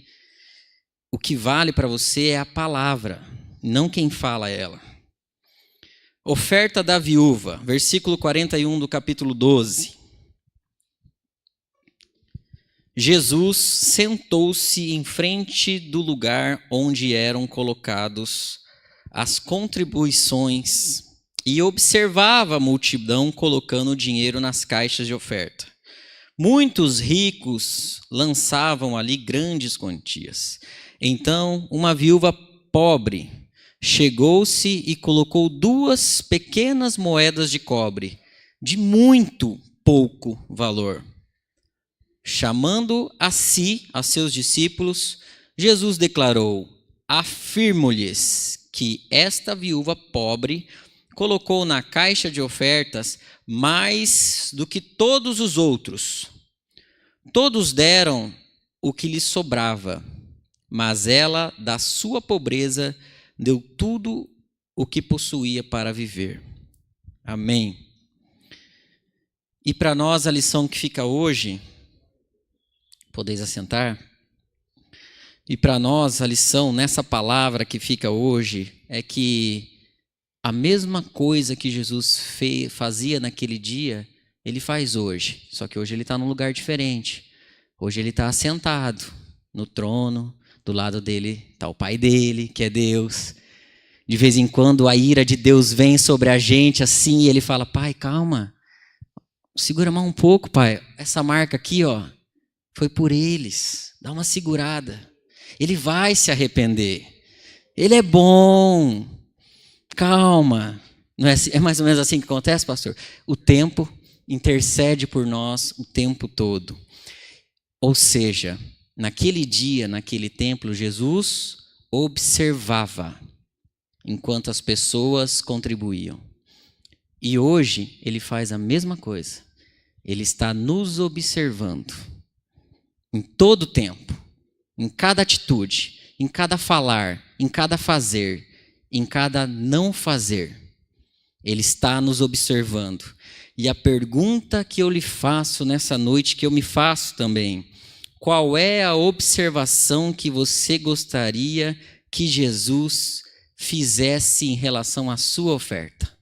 o que vale para você é a palavra, não quem fala ela. Oferta da viúva, versículo 41 do capítulo 12. Jesus sentou-se em frente do lugar onde eram colocados as contribuições e observava a multidão colocando o dinheiro nas caixas de oferta. Muitos ricos lançavam ali grandes quantias. Então, uma viúva pobre chegou-se e colocou 2 pequenas moedas de cobre, de muito pouco valor. Chamando a seus discípulos, Jesus declarou: afirmo-lhes que esta viúva pobre colocou na caixa de ofertas mais do que todos os outros. Todos deram o que lhes sobrava, mas ela, da sua pobreza, deu tudo o que possuía para viver. Amém. E para nós a lição que fica hoje, podeis assentar? E para nós a lição nessa palavra que fica hoje é que a mesma coisa que Jesus fazia naquele dia, ele faz hoje. Só que hoje ele está num lugar diferente. Hoje ele está assentado no trono, do lado dele está o Pai dele, que é Deus. De vez em quando a ira de Deus vem sobre a gente assim e ele fala: Pai, calma, segura mais um pouco, Pai. Essa marca aqui, ó, foi por eles. Dá uma segurada. Ele vai se arrepender. Ele é bom. Calma. Não é mais ou menos assim que acontece, pastor? O tempo intercede por nós o tempo todo. Ou seja, naquele dia, naquele templo, Jesus observava enquanto as pessoas contribuíam. E hoje ele faz a mesma coisa. Ele está nos observando em todo o tempo, em cada atitude, em cada falar, em cada fazer, em cada não fazer. Ele está nos observando. E a pergunta que eu lhe faço nessa noite, que eu me faço também: qual é a observação que você gostaria que Jesus fizesse em relação à sua oferta?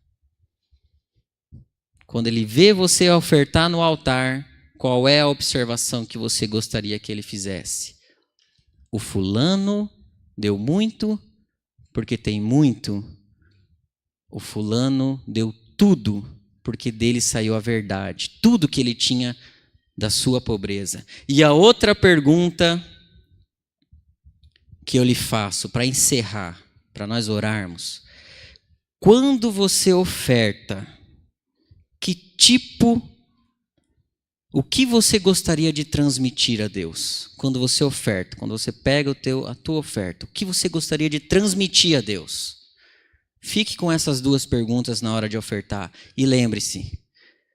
Quando ele vê você ofertar no altar, qual é a observação que você gostaria que ele fizesse? O fulano deu muito porque tem muito. O fulano deu tudo porque dele saiu a verdade, tudo que ele tinha da sua pobreza. E a outra pergunta que eu lhe faço para encerrar, para nós orarmos: quando você oferta, o que você gostaria de transmitir a Deus? Quando você oferta, quando você pega a tua oferta, o que você gostaria de transmitir a Deus? Fique com essas 2 perguntas na hora de ofertar. E lembre-se,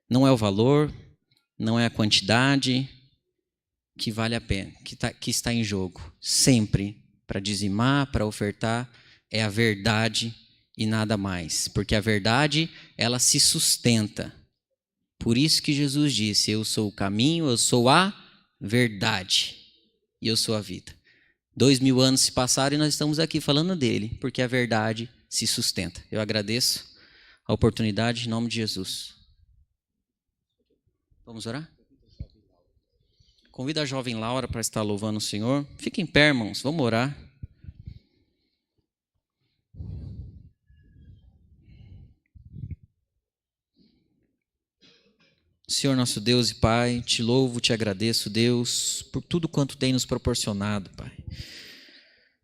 não é o valor, não é a quantidade que vale a pena, que está em jogo. Sempre, para dizimar, para ofertar, é a verdade e nada mais. Porque a verdade, ela se sustenta. Por isso que Jesus disse: eu sou o caminho, eu sou a verdade e eu sou a vida. 2000 anos se passaram e nós estamos aqui falando dele, porque a verdade se sustenta. Eu agradeço a oportunidade em nome de Jesus. Vamos orar? Convido a jovem Laura para estar louvando o Senhor. Fiquem em pé, irmãos, vamos orar. Senhor nosso Deus e Pai, te louvo, te agradeço, Deus, por tudo quanto tem nos proporcionado, Pai.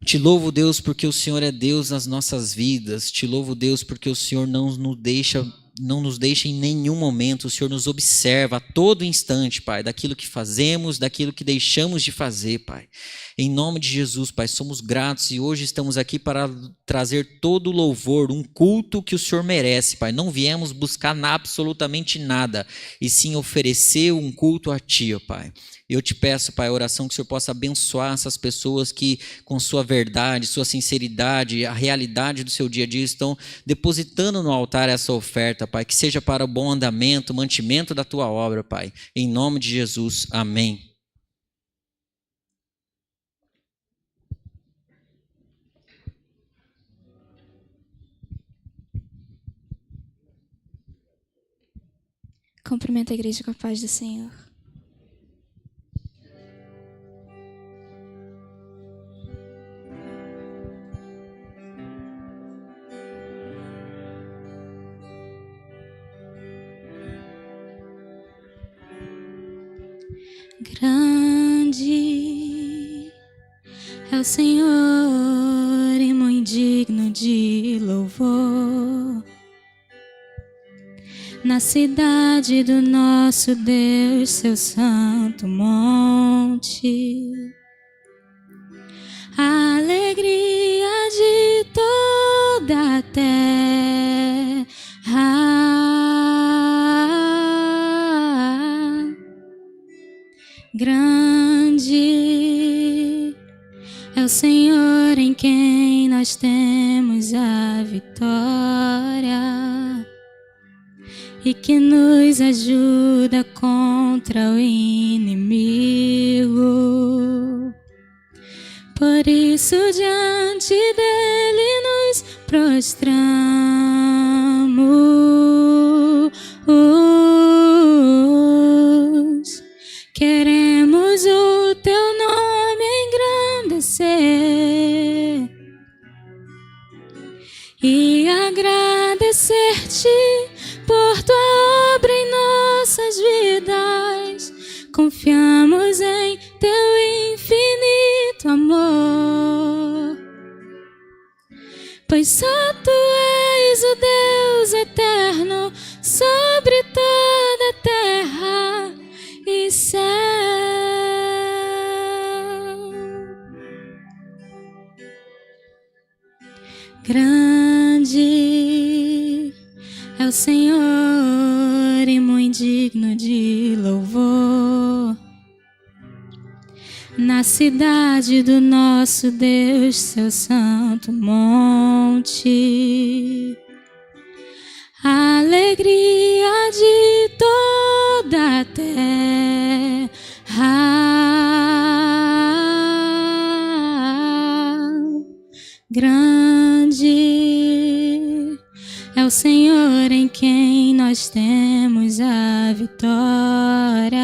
Te louvo, Deus, porque o Senhor é Deus nas nossas vidas. Te louvo, Deus, porque o Senhor não nos deixa em nenhum momento. O Senhor nos observa a todo instante, Pai, daquilo que fazemos, daquilo que deixamos de fazer, Pai. Em nome de Jesus, Pai, somos gratos e hoje estamos aqui para trazer todo o louvor, um culto que o Senhor merece, Pai. Não viemos buscar absolutamente nada, e sim oferecer um culto a Ti, ó Pai. Eu te peço, Pai, a oração que o Senhor possa abençoar essas pessoas que, com sua verdade, sua sinceridade, a realidade do seu dia a dia, estão depositando no altar essa oferta, Pai, que seja para o bom andamento, mantimento da tua obra, Pai. Em nome de Jesus, amém. Cumprimento a igreja com a paz do Senhor. Grande é o Senhor e muito digno de louvor. Na cidade do nosso Deus, seu santo monte, a alegria de toda a terra. Grande é o Senhor em quem nós temos a vitória e que nos ajuda contra o inimigo. Por isso diante dele nos prostramos. Queremos o teu nome engrandecer e agradecer-te por tua obra em nossas vidas. Confiamos em teu infinito amor, pois só tu és o Deus eterno sobre toda a terra e céu. Grande é o Senhor e muito digno de louvor. Na cidade do nosso Deus, seu santo monte, a alegria de toda a terra. Grande é o Senhor em quem nós temos a vitória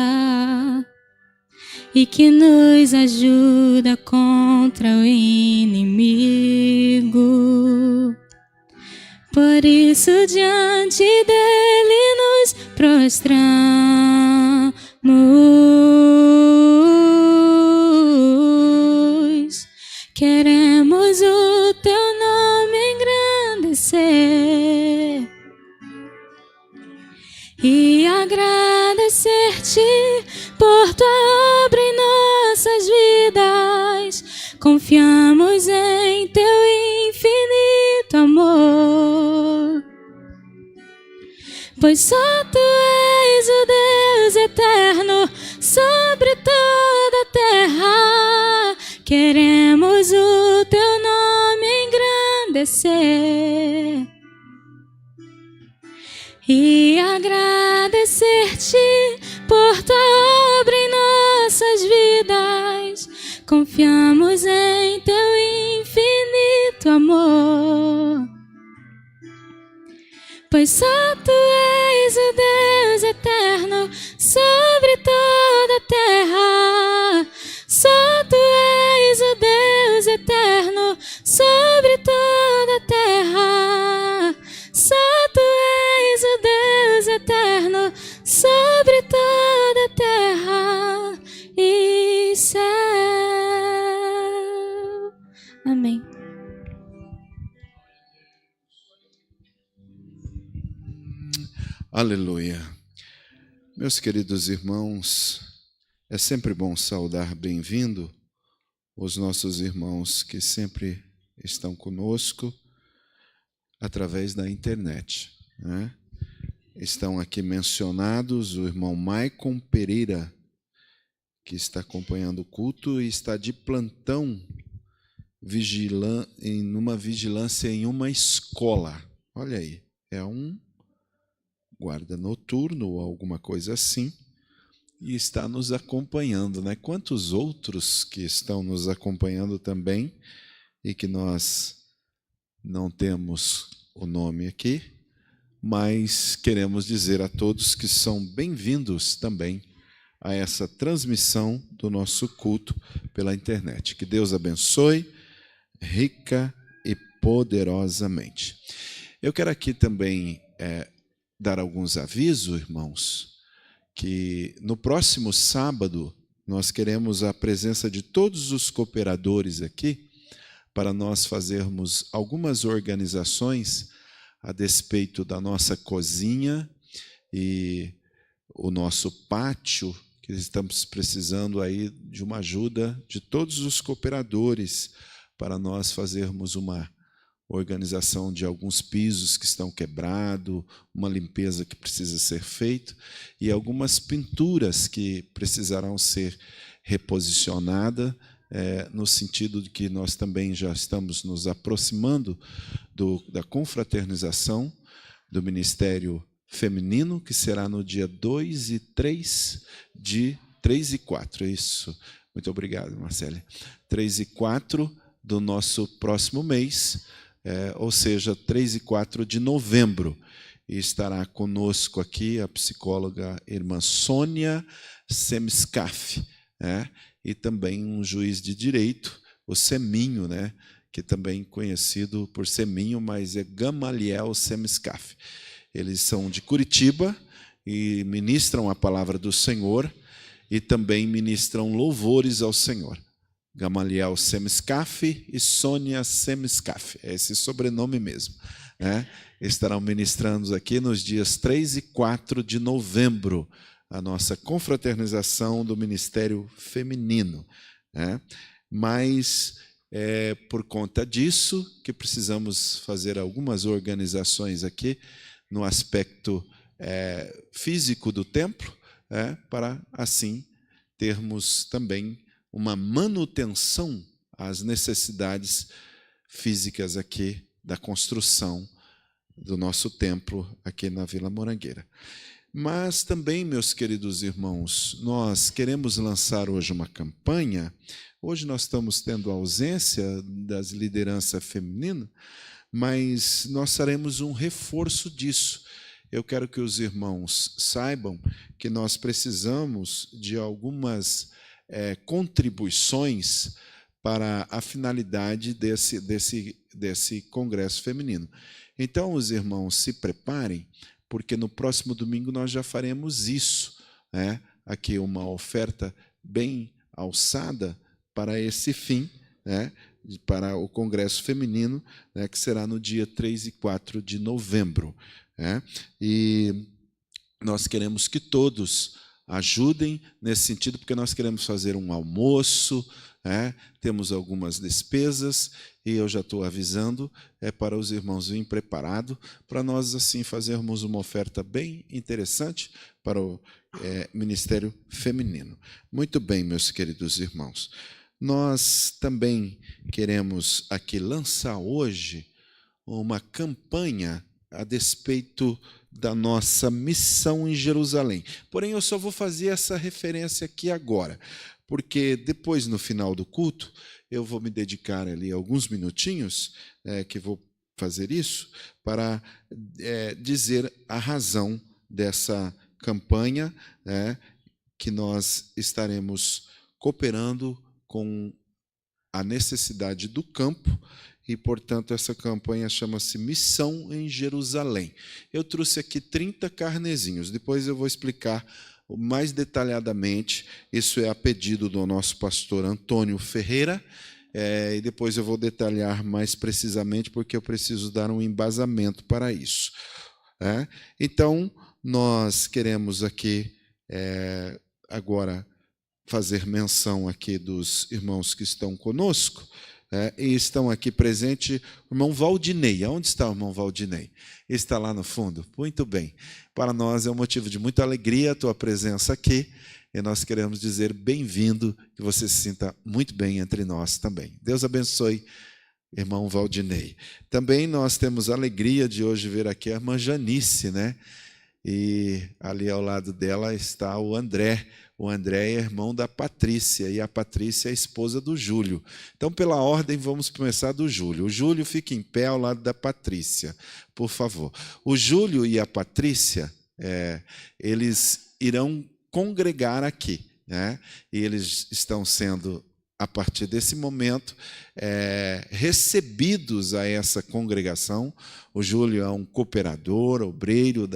e que nos ajuda contra o inimigo. Por isso diante dele nos prostramos. Queremos o teu nome engrandecer e agradecer-te por tua obra em nossas vidas. Confiamos em teu infinito amor, pois só tu és o Deus eterno sobre toda a terra. Queremos o teu nome engrandecer e agradecer-te por tua obra em nossas vidas. Confiamos em teu infinito amor, pois só tu és o Deus eterno sobre toda a terra. Só tu és o Deus eterno sobre toda a terra. Só tu és o Deus eterno sobre toda a terra e céu. Amém. Aleluia. Meus queridos irmãos, é sempre bom saudar bem-vindo os nossos irmãos que sempre estão conosco através da internet, né? Estão aqui mencionados o irmão Maicon Pereira, que está acompanhando o culto e está de plantão numa vigilância em uma escola. Olha aí, é um guarda noturno ou alguma coisa assim, e está nos acompanhando, né? Quantos outros que estão nos acompanhando também e que nós não temos o nome aqui, mas queremos dizer a todos que são bem-vindos também a essa transmissão do nosso culto pela internet. Que Deus abençoe rica e poderosamente. Eu quero aqui também dar alguns avisos, irmãos, que no próximo sábado nós queremos a presença de todos os cooperadores aqui para nós fazermos algumas organizações a despeito da nossa cozinha e o nosso pátio, que estamos precisando aí de uma ajuda de todos os cooperadores para nós fazermos uma organização de alguns pisos que estão quebrados, uma limpeza que precisa ser feita e algumas pinturas que precisarão ser reposicionadas, no sentido de que nós também já estamos nos aproximando da confraternização do Ministério Feminino, que será no dia 2 e 3 e 4, é isso. Muito obrigado, Marcele. 3 e 4 do nosso próximo mês, ou seja, 3 e 4 de novembro. E estará conosco aqui a psicóloga irmã Sônia Semiscaf, e também um juiz de direito, o Seminho, que também conhecido por Seminho, mas é Gamaliel Semiscaf. Eles são de Curitiba e ministram a palavra do Senhor e também ministram louvores ao Senhor. Gamaliel Semiscaf e Sônia Semiscaf, é esse sobrenome mesmo. Estarão ministrando aqui nos dias 3 e 4 de novembro, a nossa confraternização do Ministério Feminino. Mas é por conta disso que precisamos fazer algumas organizações aqui no aspecto físico do templo, para assim termos também uma manutenção às necessidades físicas aqui da construção do nosso templo aqui na Vila Morangueira. Mas também, meus queridos irmãos, nós queremos lançar hoje uma campanha. Hoje nós estamos tendo a ausência das lideranças femininas, mas nós faremos um reforço disso. Eu quero que os irmãos saibam que nós precisamos de algumas contribuições para a finalidade desse congresso feminino. Então, os irmãos se preparem, porque no próximo domingo nós já faremos isso, aqui uma oferta bem alçada para esse fim, para o congresso feminino, que será no dia 3 e 4 de novembro. E nós queremos que todos ajudem nesse sentido, porque nós queremos fazer um almoço, temos algumas despesas, e eu já estou avisando, para os irmãos virem preparados, para nós assim fazermos uma oferta bem interessante para o Ministério Feminino. Muito bem, meus queridos irmãos. Nós também queremos aqui lançar hoje uma campanha a despeito da nossa missão em Jerusalém. Porém, eu só vou fazer essa referência aqui agora, porque depois, no final do culto, eu vou me dedicar ali alguns minutinhos, que vou fazer isso, para dizer a razão dessa campanha, que nós estaremos cooperando com a necessidade do campo, e, portanto, essa campanha chama-se Missão em Jerusalém. Eu trouxe aqui 30 carnezinhos, depois eu vou explicar mais detalhadamente. Isso é a pedido do nosso pastor Antônio Ferreira, e depois eu vou detalhar mais precisamente, porque eu preciso dar um embasamento para isso. Então, nós queremos aqui, agora, fazer menção aqui dos irmãos que estão conosco, E estão aqui presentes o irmão Valdinei. Onde está o irmão Valdinei? Está lá no fundo? Muito bem. Para nós é um motivo de muita alegria a tua presença aqui. E nós queremos dizer bem-vindo, que você se sinta muito bem entre nós também. Deus abençoe, irmão Valdinei. Também nós temos a alegria de hoje ver aqui a irmã Janice, né? E ali ao lado dela está o André. O André é irmão da Patrícia, e a Patrícia é a esposa do Júlio. Então, pela ordem, vamos começar do Júlio. O Júlio fica em pé ao lado da Patrícia, por favor. O Júlio e a Patrícia, eles irão congregar aqui, né? E eles estão sendo, a partir desse momento, recebidos a essa congregação. O Júlio é um cooperador, obreiro,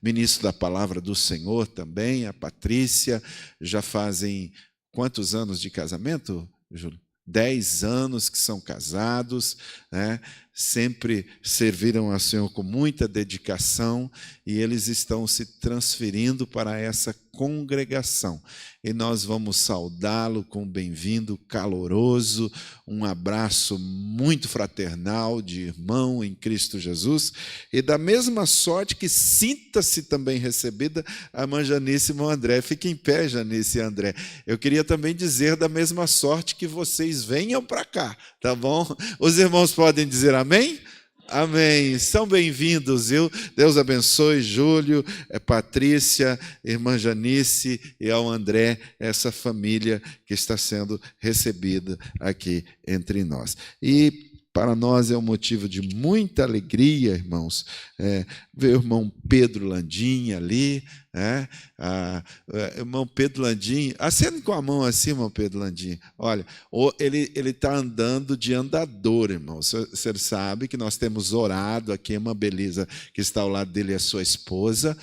ministro da palavra do Senhor também. A Patrícia já fazem quantos anos de casamento, Júlio? 10 anos que são casados, né? Sempre serviram ao Senhor com muita dedicação, e eles estão se transferindo para essa congregação. E nós vamos saudá-lo com um bem-vindo caloroso, um abraço muito fraternal de irmão em Cristo Jesus, e da mesma sorte que sinta-se também recebida a irmã Janice e irmão André. Fiquem em pé, Janice e André. Eu queria também dizer da mesma sorte que vocês venham para cá, tá bom? Os irmãos podem dizer amém? Amém. São bem-vindos, viu? Deus abençoe Júlio, Patrícia, irmã Janice e ao André, essa família que está sendo recebida aqui entre nós. E para nós é um motivo de muita alegria, irmãos, ver o irmão Pedro Landim ali, irmão Pedro Landim, acende com a mão assim, irmão Pedro Landim. Olha, ele está andando de andador, irmão. Você sabe que nós temos orado aqui, uma Belisa que está ao lado dele, é sua esposa,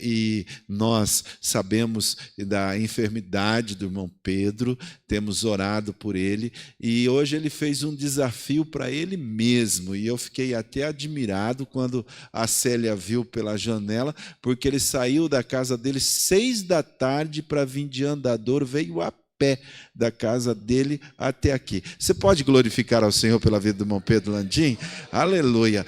e nós sabemos da enfermidade do irmão Pedro, temos orado por ele, e hoje ele fez um desafio para ele mesmo, e eu fiquei até admirado quando a Célia viu pela janela, porque ele saiu da casa dele 6 da tarde para vir de andador, veio a pé da casa dele até aqui. Você pode glorificar ao Senhor pela vida do irmão Pedro Landim? Aleluia!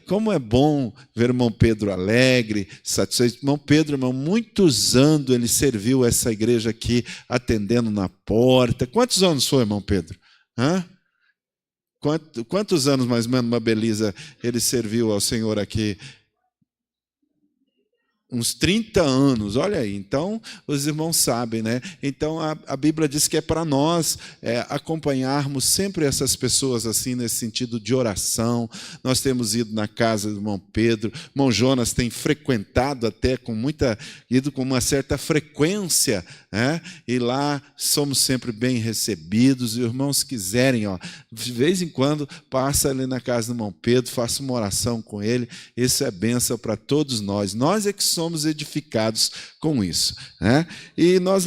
Como é bom ver o irmão Pedro alegre, satisfeito. Irmão Pedro, irmão, muitos anos ele serviu essa igreja aqui, atendendo na porta. Quantos anos foi, irmão Pedro? Quantos anos, mais ou menos, uma Belisa, ele serviu ao Senhor aqui? Uns 30 anos, olha aí. Então, os irmãos sabem, né? Então, a Bíblia diz que é para nós acompanharmos sempre essas pessoas assim, nesse sentido de oração. Nós temos ido na casa do irmão Pedro, o irmão Jonas tem frequentado até ido com uma certa frequência, né? E lá somos sempre bem recebidos. E os irmãos quiserem, de vez em quando, passa ali na casa do irmão Pedro, faça uma oração com ele. Isso é bênção para todos nós. Nós é que somos edificados com isso, né? E nós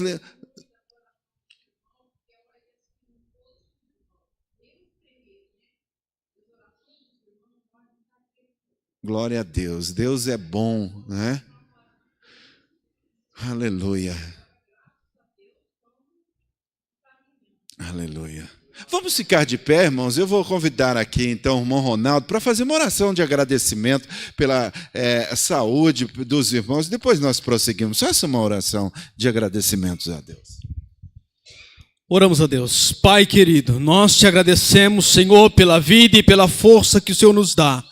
glória a Deus. Deus é bom, né? Aleluia. Aleluia. Vamos ficar de pé, irmãos. Eu vou convidar aqui, então, o irmão Ronaldo para fazer uma oração de agradecimento pela saúde dos irmãos. Depois nós prosseguimos. Faça uma oração de agradecimentos a Deus. Oramos a Deus. Pai querido, nós te agradecemos, Senhor, pela vida e pela força que o Senhor nos dá.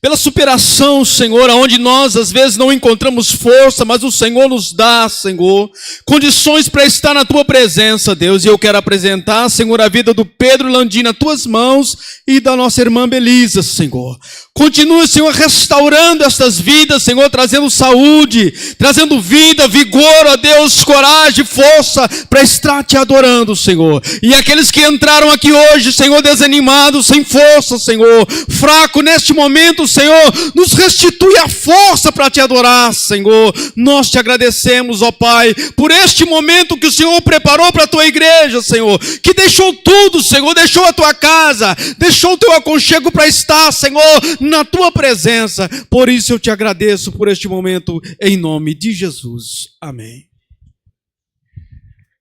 Pela superação, Senhor, onde nós às vezes não encontramos força, mas o Senhor nos dá, Senhor, condições para estar na Tua presença, Deus. E eu quero apresentar, Senhor, a vida do Pedro Landim nas Tuas mãos e da nossa irmã Belisa, Senhor. Continua, Senhor, restaurando estas vidas, Senhor, trazendo saúde, trazendo vida, vigor, ó Deus, coragem, força para estar Te adorando, Senhor. E aqueles que entraram aqui hoje, Senhor, desanimados, sem força, Senhor, fraco neste momento, Senhor, nos restitui a força para Te adorar, Senhor. Nós Te agradecemos, ó Pai, por este momento que o Senhor preparou para a Tua igreja, Senhor, que deixou tudo, Senhor, deixou a Tua casa, deixou o Teu aconchego para estar, Senhor, na Tua presença. Por isso eu Te agradeço por este momento, em nome de Jesus. Amém.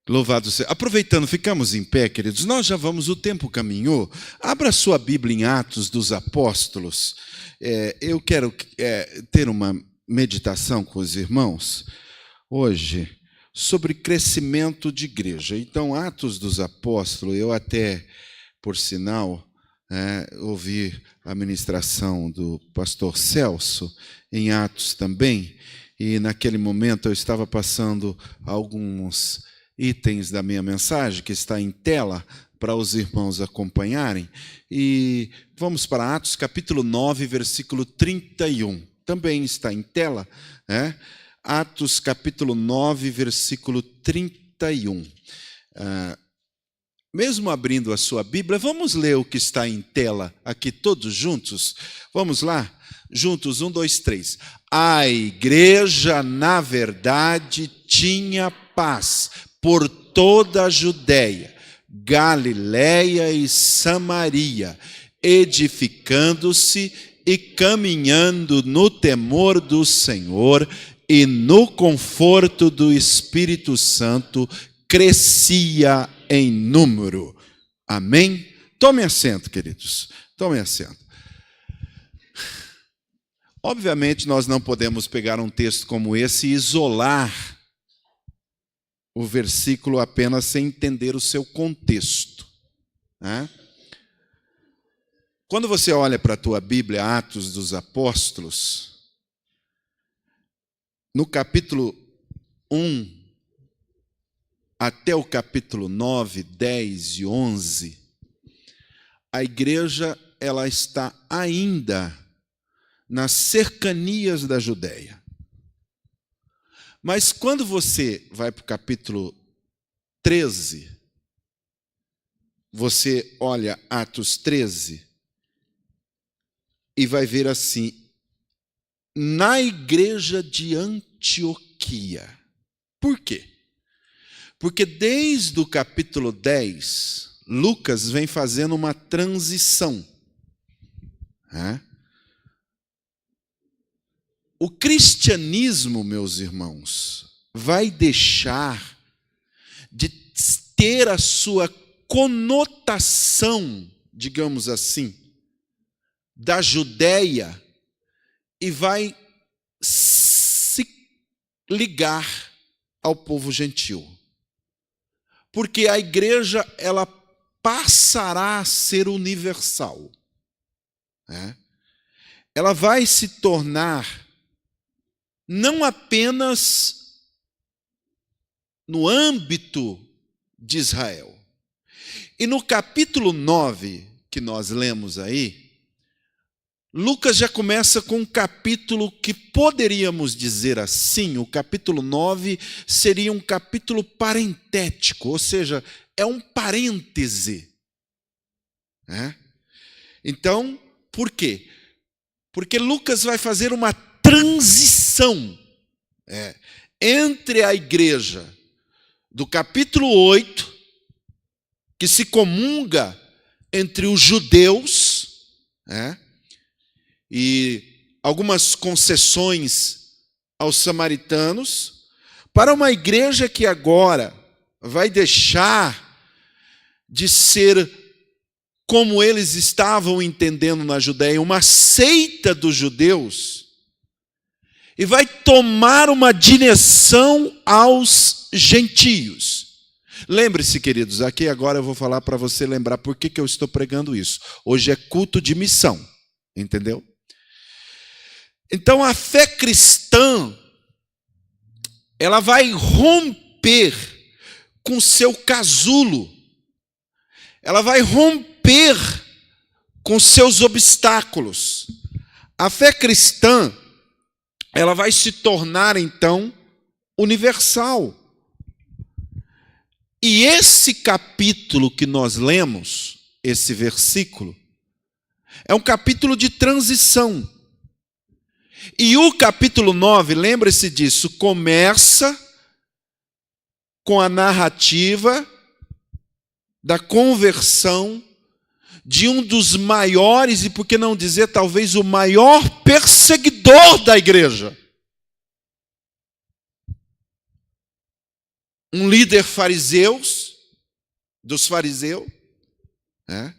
Louvado seja. Aproveitando, ficamos em pé, queridos. Nós já vamos, o tempo caminhou. Abra sua Bíblia em Atos dos Apóstolos. Eu quero ter uma meditação com os irmãos hoje sobre crescimento de igreja. Então, Atos dos Apóstolos, eu até, por sinal, ouvi a ministração do pastor Celso em Atos também, e naquele momento eu estava passando alguns itens da minha mensagem, que está em tela, para os irmãos acompanharem. E vamos para Atos, capítulo 9, versículo 31. Também está em tela, Atos, capítulo 9, versículo 31. Mesmo abrindo a sua Bíblia, vamos ler o que está em tela aqui todos juntos? Vamos lá? Juntos, 1, 2, 3. A igreja, na verdade, tinha paz por toda a Judéia, Galiléia e Samaria, edificando-se e caminhando no temor do Senhor e no conforto do Espírito Santo, crescia em número. Amém? Tome assento, queridos. Tome assento. Obviamente, nós não podemos pegar um texto como esse e isolar o versículo apenas sem entender o seu contexto. Quando você olha para a tua Bíblia, Atos dos Apóstolos, no capítulo 1 até o capítulo 9, 10 e 11, a igreja ela está ainda nas cercanias da Judéia. Mas quando você vai para o capítulo 13, você olha Atos 13 e vai ver assim, na igreja de Antioquia. Por quê? Porque desde o capítulo 10, Lucas vem fazendo uma transição. O cristianismo, meus irmãos, vai deixar de ter a sua conotação, digamos assim, da Judéia e vai se ligar ao povo gentil. Porque a igreja ela passará a ser universal. Ela vai se tornar não apenas no âmbito de Israel. E no capítulo 9, que nós lemos aí, Lucas já começa com um capítulo que poderíamos dizer assim, o capítulo 9 seria um capítulo parentético, ou seja, é um parêntese. Então, por quê? Porque Lucas vai fazer uma transição entre a igreja do capítulo 8, que se comunga entre os judeus, e algumas concessões aos samaritanos, para uma igreja que agora vai deixar de ser, como eles estavam entendendo na Judéia, uma seita dos judeus, e vai tomar uma direção aos gentios. Lembre-se, queridos, aqui agora eu vou falar para você lembrar por que eu estou pregando isso. Hoje é culto de missão, entendeu? Então a fé cristã, ela vai romper com seu casulo, ela vai romper com seus obstáculos. A fé cristã, ela vai se tornar então universal. E esse capítulo que nós lemos, esse versículo, é um capítulo de transição. E o capítulo 9, lembre-se disso, começa com a narrativa da conversão de um dos maiores, e por que não dizer talvez o maior perseguidor da igreja. um líder dos fariseus, né?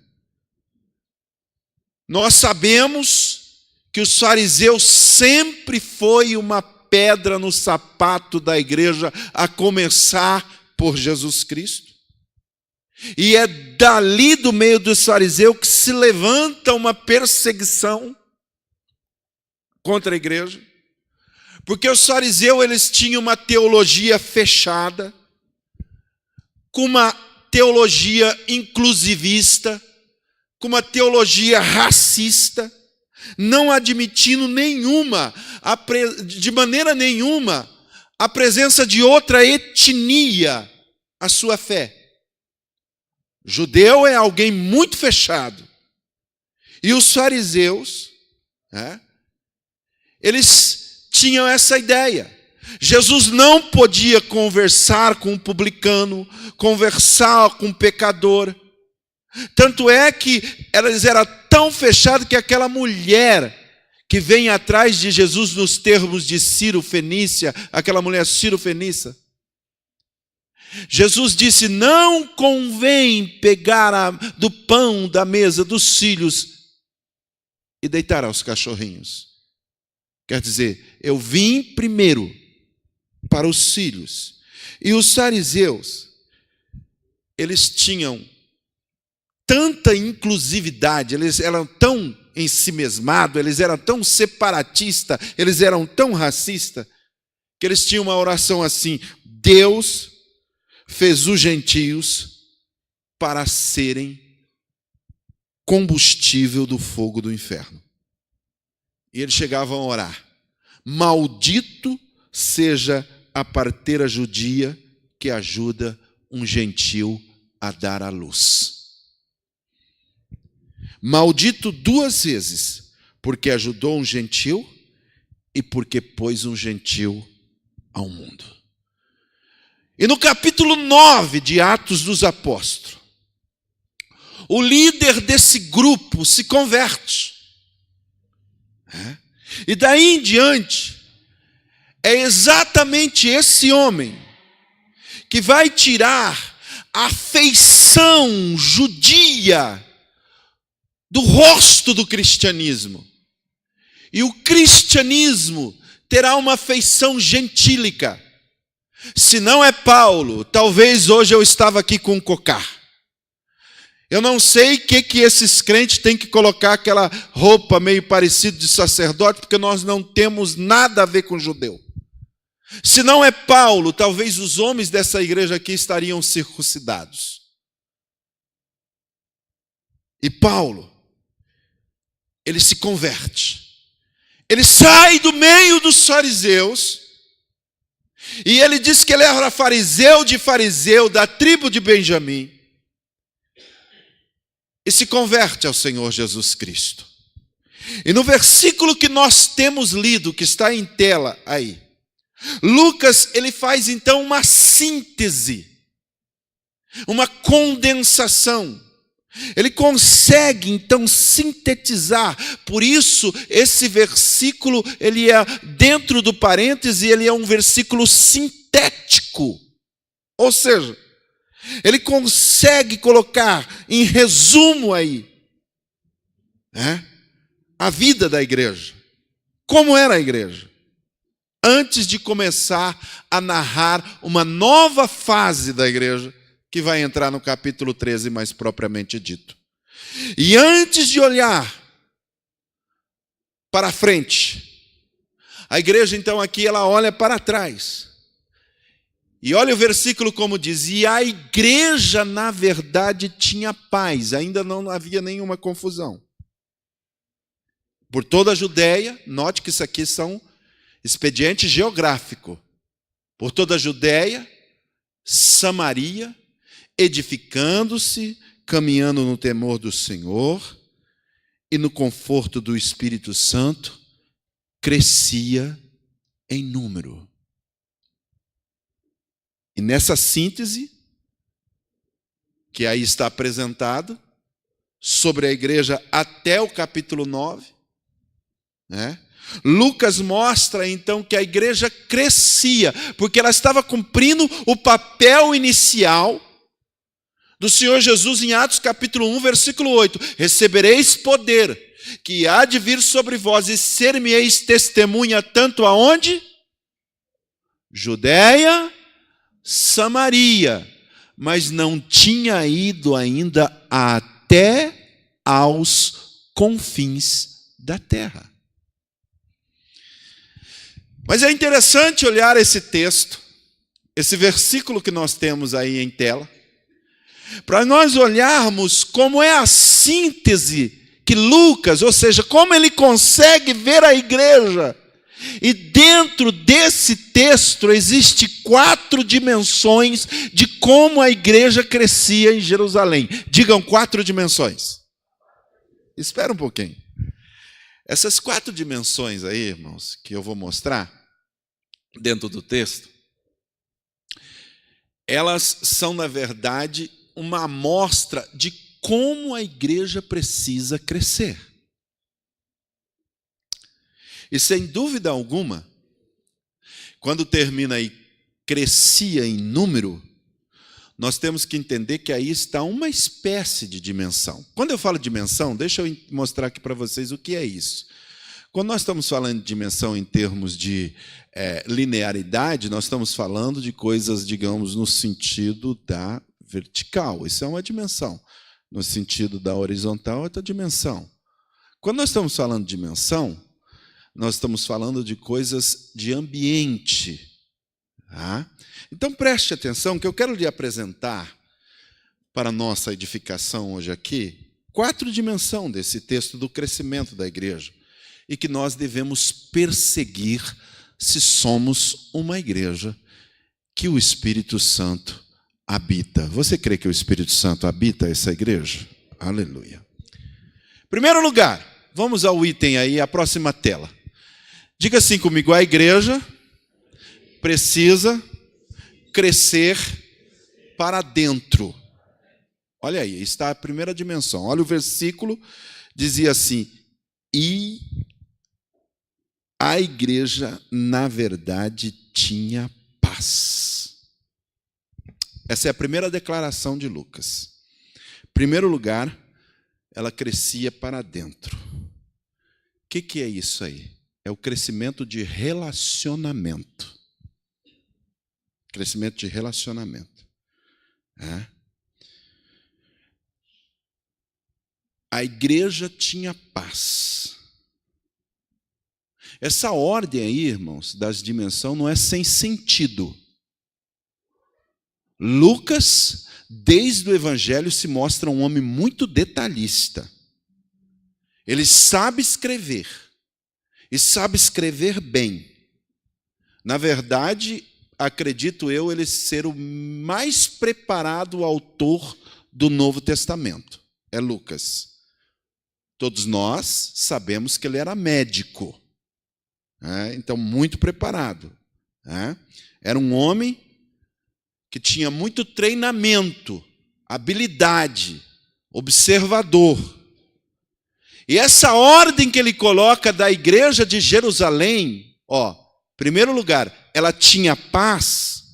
Nós sabemos que os fariseus sempre foi uma pedra no sapato da igreja, a começar por Jesus Cristo. E é dali do meio dos fariseus que se levanta uma perseguição contra a igreja. Porque os fariseus, eles tinham uma teologia fechada, com uma teologia inclusivista, com uma teologia racista, não admitindo de maneira nenhuma, a presença de outra etnia à sua fé. Judeu é alguém muito fechado. E os fariseus, né, eles tinham essa ideia. Jesus não podia conversar com um publicano, conversar com um pecador. Tanto é que eles eram tão fechados que aquela mulher que vem atrás de Jesus nos termos de Ciro Fenícia, aquela mulher Ciro Fenícia, Jesus disse: não convém pegar do pão da mesa dos filhos e deitar aos cachorrinhos. Quer dizer, eu vim primeiro para os filhos. E os fariseus, eles tinham tanta inclusividade, eles eram tão ensimesmados, eles eram tão separatistas, eles eram tão racistas, que eles tinham uma oração assim: Deus fez os gentios para serem combustível do fogo do inferno. E eles chegavam a orar: maldito seja a parteira judia que ajuda um gentil a dar à luz. Maldito 2 vezes, porque ajudou um gentil e porque pôs um gentil ao mundo. E no capítulo 9 de Atos dos Apóstolos, o líder desse grupo se converte. E daí em diante, é exatamente esse homem que vai tirar a feição judia do rosto do cristianismo. E o cristianismo terá uma feição gentílica. Se não é Paulo, talvez hoje eu estava aqui com um cocar. Eu não sei o que esses crentes têm que colocar aquela roupa meio parecida de sacerdote, porque nós não temos nada a ver com judeu. Se não é Paulo, talvez os homens dessa igreja aqui estariam circuncidados. E Paulo, ele se converte. Ele sai do meio dos fariseus e ele diz que ele era fariseu de fariseu, da tribo de Benjamim, e se converte ao Senhor Jesus Cristo. E no versículo que nós temos lido, que está em tela aí, Lucas, ele faz então uma síntese, uma condensação. Ele consegue então sintetizar. Por isso esse versículo, ele é dentro do parêntese, ele é um versículo sintético. Ou seja, ele consegue colocar em resumo aí, né, a vida da igreja. Como era a igreja antes de começar a narrar uma nova fase da igreja, que vai entrar no capítulo 13 mais propriamente dito. E antes de olhar para frente, a igreja então aqui ela olha para trás. E olha o versículo como diz: e a igreja na verdade tinha paz, ainda não havia nenhuma confusão. Por toda a Judéia, note que isso aqui são expediente geográfico. Por toda a Judéia, Samaria, edificando-se, caminhando no temor do Senhor e no conforto do Espírito Santo, crescia em número. E nessa síntese, que aí está apresentado, sobre a igreja até o capítulo 9, né? Lucas mostra então que a igreja crescia, porque ela estava cumprindo o papel inicial do Senhor Jesus em Atos capítulo 1, versículo 8. Recebereis poder, que há de vir sobre vós, e ser-me-eis testemunha tanto aonde? Judéia, Samaria, mas não tinha ido ainda até aos confins da terra. Mas é interessante olhar esse texto, esse versículo que nós temos aí em tela, para nós olharmos como é a síntese que Lucas, ou seja, como ele consegue ver a igreja. E dentro desse texto existe 4 dimensões de como a igreja crescia em Jerusalém. Digam 4 dimensões. Espera um pouquinho. Essas 4 dimensões aí, irmãos, que eu vou mostrar dentro do texto, elas são, na verdade, uma amostra de como a igreja precisa crescer. E sem dúvida alguma, quando termina aí, crescia em número, nós temos que entender que aí está uma espécie de dimensão. Quando eu falo dimensão, deixa eu mostrar aqui para vocês o que é isso. Quando nós estamos falando de dimensão em termos de linearidade, nós estamos falando de coisas, digamos, no sentido da vertical. Isso é uma dimensão. No sentido da horizontal, é outra dimensão. Quando nós estamos falando de dimensão, nós estamos falando de coisas de ambiente. Tá? Então preste atenção que eu quero lhe apresentar, para a nossa edificação hoje aqui, 4 dimensões desse texto do crescimento da igreja, e que nós devemos perseguir se somos uma igreja que o Espírito Santo habita. Você crê que o Espírito Santo habita essa igreja? Aleluia. Primeiro lugar, vamos ao item aí, a próxima tela. Diga assim comigo, a igreja precisa crescer para dentro. Olha aí, está a primeira dimensão. Olha o versículo, dizia assim, e a igreja, na verdade, tinha paz. Essa é a primeira declaração de Lucas. Em primeiro lugar, ela crescia para dentro. O que é isso aí? É o crescimento de relacionamento. Crescimento de relacionamento. A igreja tinha paz. Essa ordem aí, irmãos, das dimensões não é sem sentido. Lucas, desde o Evangelho, se mostra um homem muito detalhista. Ele sabe escrever. E sabe escrever bem. Na verdade, acredito eu, ele ser o mais preparado autor do Novo Testamento. É Lucas. Todos nós sabemos que ele era médico. Então, muito preparado. Era um homem que tinha muito treinamento, habilidade, observador. E essa ordem que ele coloca da igreja de Jerusalém, primeiro lugar, ela tinha paz,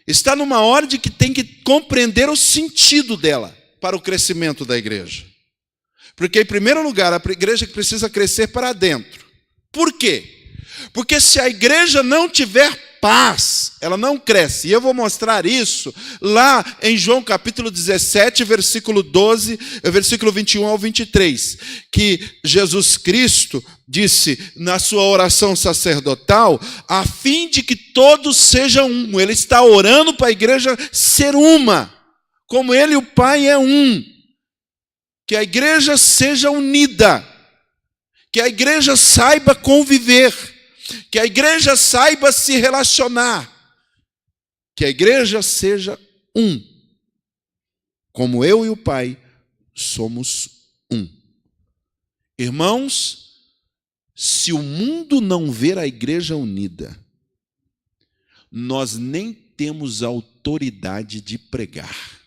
está numa ordem que tem que compreender o sentido dela para o crescimento da igreja. Porque, em primeiro lugar, a igreja precisa crescer para dentro. Por quê? Porque se a igreja não tiver paz, ela não cresce. E eu vou mostrar isso lá em João capítulo 17, versículo 12, versículo 21 ao 23, que Jesus Cristo disse na sua oração sacerdotal, a fim de que todos sejam um. Ele está orando para a igreja ser uma, como ele e o Pai é um. Que a igreja seja unida, que a igreja saiba conviver, que a igreja saiba se relacionar, que a igreja seja um, como eu e o Pai somos um. Irmãos, se o mundo não ver a igreja unida, nós nem temos autoridade de pregar.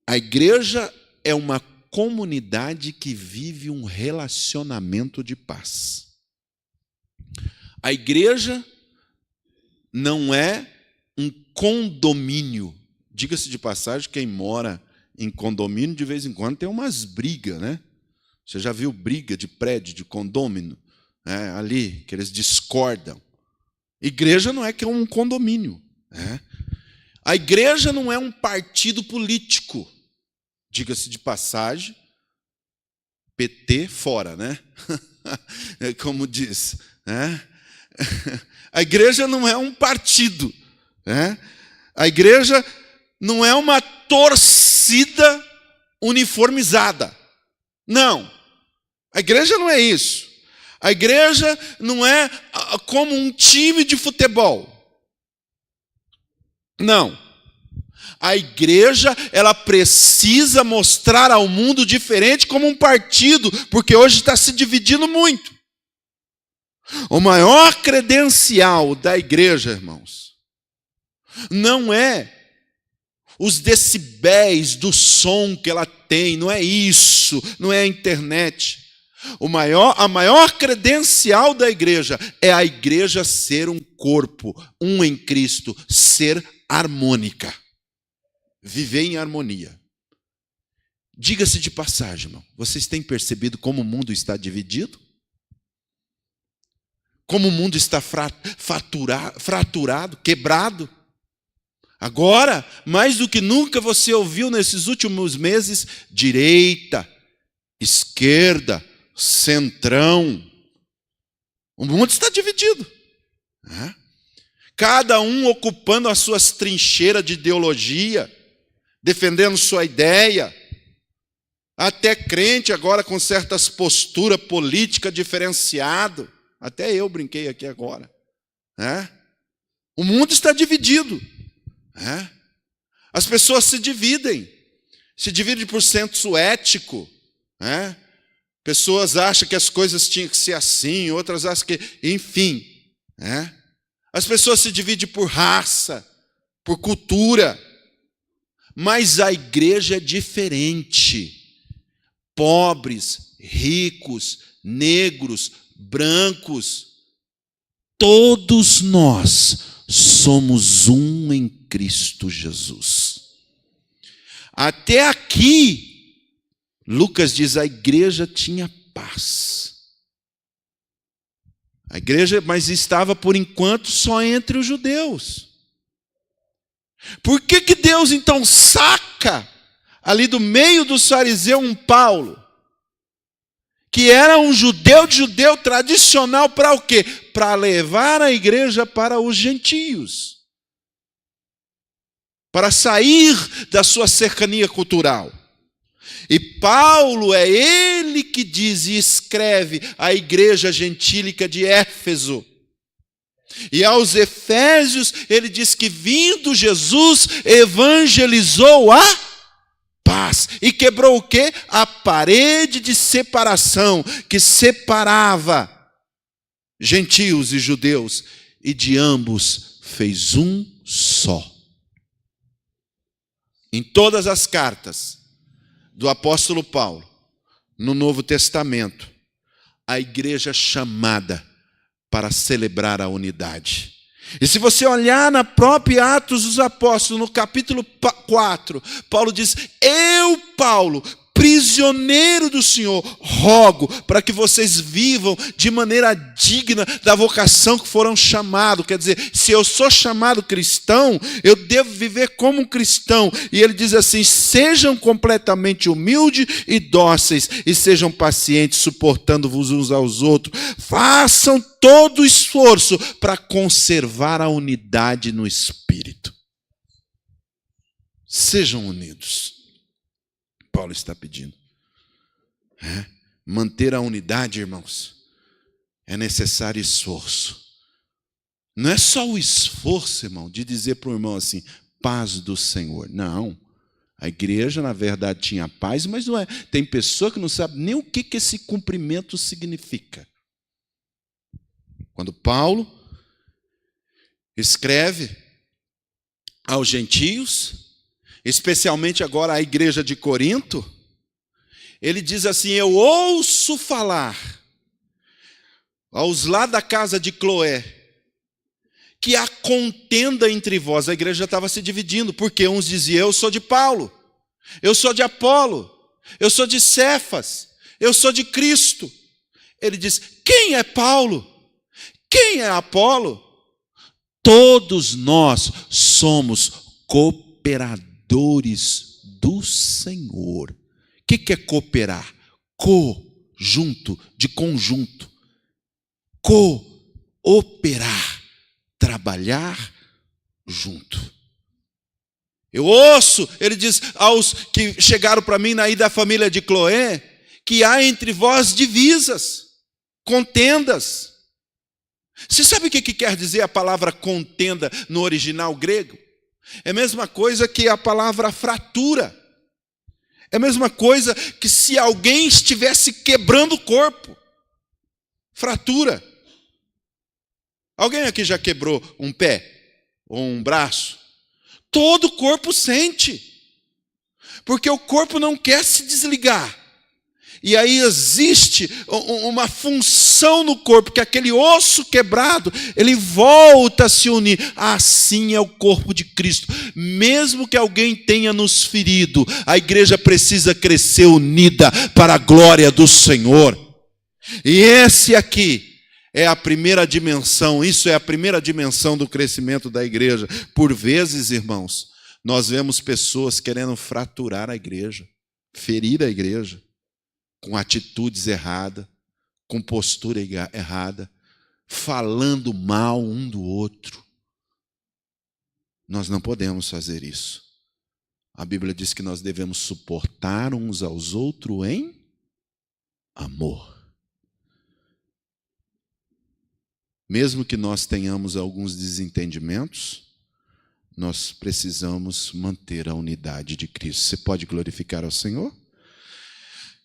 A igreja é uma comunidade que vive um relacionamento de paz. A igreja não é um condomínio. Diga-se de passagem, quem mora em condomínio, de vez em quando tem umas brigas, né? Você já viu briga de prédio, de condômino? Ali, que eles discordam. Igreja não é que é um condomínio. A igreja não é um partido político. Diga-se de passagem, PT fora, né? Como diz. A igreja não é um partido. A igreja não é uma torcida uniformizada. Não. A igreja não é isso. A igreja não é como um time de futebol. Não. A igreja, ela precisa mostrar ao mundo diferente como um partido, porque hoje está se dividindo muito. O maior credencial da igreja, irmãos, não é os decibéis do som que ela tem, não é isso, não é a internet. A maior credencial da igreja é a igreja ser um corpo, um em Cristo, ser harmônica, viver em harmonia. Diga-se de passagem, irmão, vocês têm percebido como o mundo está dividido? Como o mundo está fraturado, quebrado? Agora, mais do que nunca, você ouviu nesses últimos meses, direita, esquerda, centrão. O mundo está dividido. Cada um ocupando as suas trincheiras de ideologia, defendendo sua ideia. Até crente agora com certas posturas políticas diferenciadas. Até eu brinquei aqui agora. O mundo está dividido. As pessoas se dividem por senso ético. Pessoas acham que as coisas tinham que ser assim, outras acham que... Enfim. As pessoas se dividem por raça, por cultura. Mas a igreja é diferente. Pobres, ricos, negros, brancos, todos nós somos um em Cristo Jesus. Até aqui, Lucas diz, a igreja tinha paz. A igreja, mas estava por enquanto só entre os judeus. Por que Deus então saca ali do meio dos fariseus um Paulo, que era um judeu de judeu tradicional, para o quê? Para levar a igreja para os gentios. Para sair da sua cercania cultural. E Paulo é ele que diz e escreve a igreja gentílica de Éfeso. E aos Efésios ele diz que vindo Jesus evangelizou a paz. E quebrou o quê? A parede de separação que separava gentios e judeus. E de ambos fez um só. Em todas as cartas do apóstolo Paulo, no Novo Testamento, a igreja chamada para celebrar a unidade. E se você olhar na própria Atos dos Apóstolos, no capítulo 4, Paulo diz, eu, Paulo, prisioneiro do Senhor, rogo para que vocês vivam de maneira digna da vocação que foram chamados. Quer dizer, se eu sou chamado cristão, eu devo viver como um cristão. E ele diz assim, sejam completamente humildes e dóceis, e sejam pacientes, suportando-vos uns aos outros. Façam todo o esforço para conservar a unidade no Espírito. Sejam unidos. Paulo está pedindo. Manter a unidade, irmãos, é necessário esforço. Não é só o esforço, irmão, de dizer para o irmão assim, paz do Senhor. Não. A igreja, na verdade, tinha paz, mas não é. Tem pessoa que não sabe nem o que esse cumprimento significa. Quando Paulo escreve aos gentios, especialmente agora à igreja de Corinto, Ele diz assim: eu ouço falar aos lá da casa de Cloé que há contenda entre vós. A igreja estava se dividindo, porque uns diziam: eu sou de Paulo, eu sou de Apolo, eu sou de Cefas, eu sou de Cristo. Ele diz: quem é Paulo? Quem é Apolo? Todos nós somos cooperadores do Senhor. O que é cooperar? Junto, de conjunto. Cooperar, trabalhar junto. Eu ouço, ele diz aos que chegaram para mim aí da família de Cloé, que há entre vós divisas, contendas. Você sabe o que quer dizer a palavra contenda no original grego? É a mesma coisa que a palavra fratura. É a mesma coisa que se alguém estivesse quebrando o corpo. Fratura. Alguém aqui já quebrou um pé ou um braço? Todo o corpo sente. Porque o corpo não quer se desligar. E aí existe uma função no corpo, que aquele osso quebrado, ele volta a se unir. Assim é o corpo de Cristo. Mesmo que alguém tenha nos ferido, a igreja precisa crescer unida para a glória do Senhor. E esse aqui é a primeira dimensão, isso é a primeira dimensão do crescimento da igreja. Por vezes, irmãos, nós vemos pessoas querendo fraturar a igreja, ferir a igreja, com atitudes erradas, com postura errada, falando mal um do outro. Nós não podemos fazer isso. A Bíblia diz que nós devemos suportar uns aos outros em amor. Mesmo que nós tenhamos alguns desentendimentos, nós precisamos manter a unidade de Cristo. Você pode glorificar ao Senhor?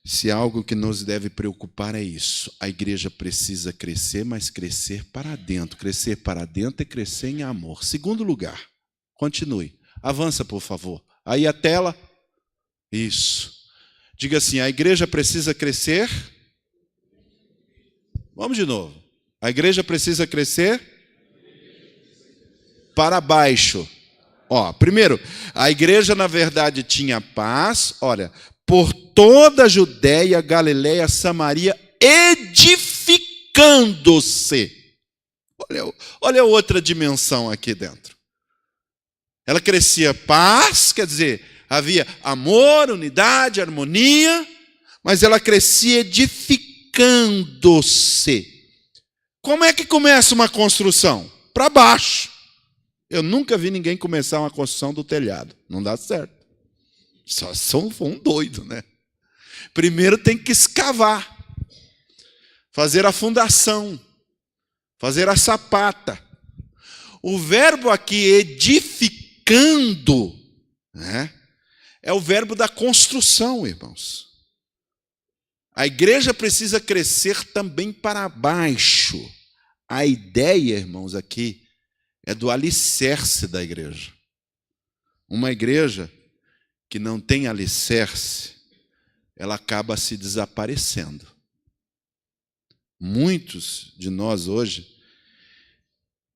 Se algo que nos deve preocupar é isso, a igreja precisa crescer, mas crescer para dentro. Crescer para dentro é crescer em amor. Segundo lugar, continue. Avança, por favor. Aí a tela. Isso. Diga assim: a igreja precisa crescer. Vamos de novo. A igreja precisa crescer para baixo. Primeiro, a igreja na verdade tinha paz, olha, por toda a Judéia, Galiléia, Samaria, edificando-se. Olha outra dimensão aqui dentro. Ela crescia paz, quer dizer, havia amor, unidade, harmonia, mas ela crescia edificando-se. Como é que começa uma construção? Para baixo. Eu nunca vi ninguém começar uma construção do telhado. Não dá certo. Só for um doido, né? Primeiro tem que escavar, fazer a fundação, fazer a sapata. O verbo aqui, edificando, né, é o verbo da construção, irmãos. A igreja precisa crescer também para baixo. A ideia, irmãos, aqui é do alicerce da igreja. Uma igreja que não tem alicerce, ela acaba se desaparecendo. Muitos de nós hoje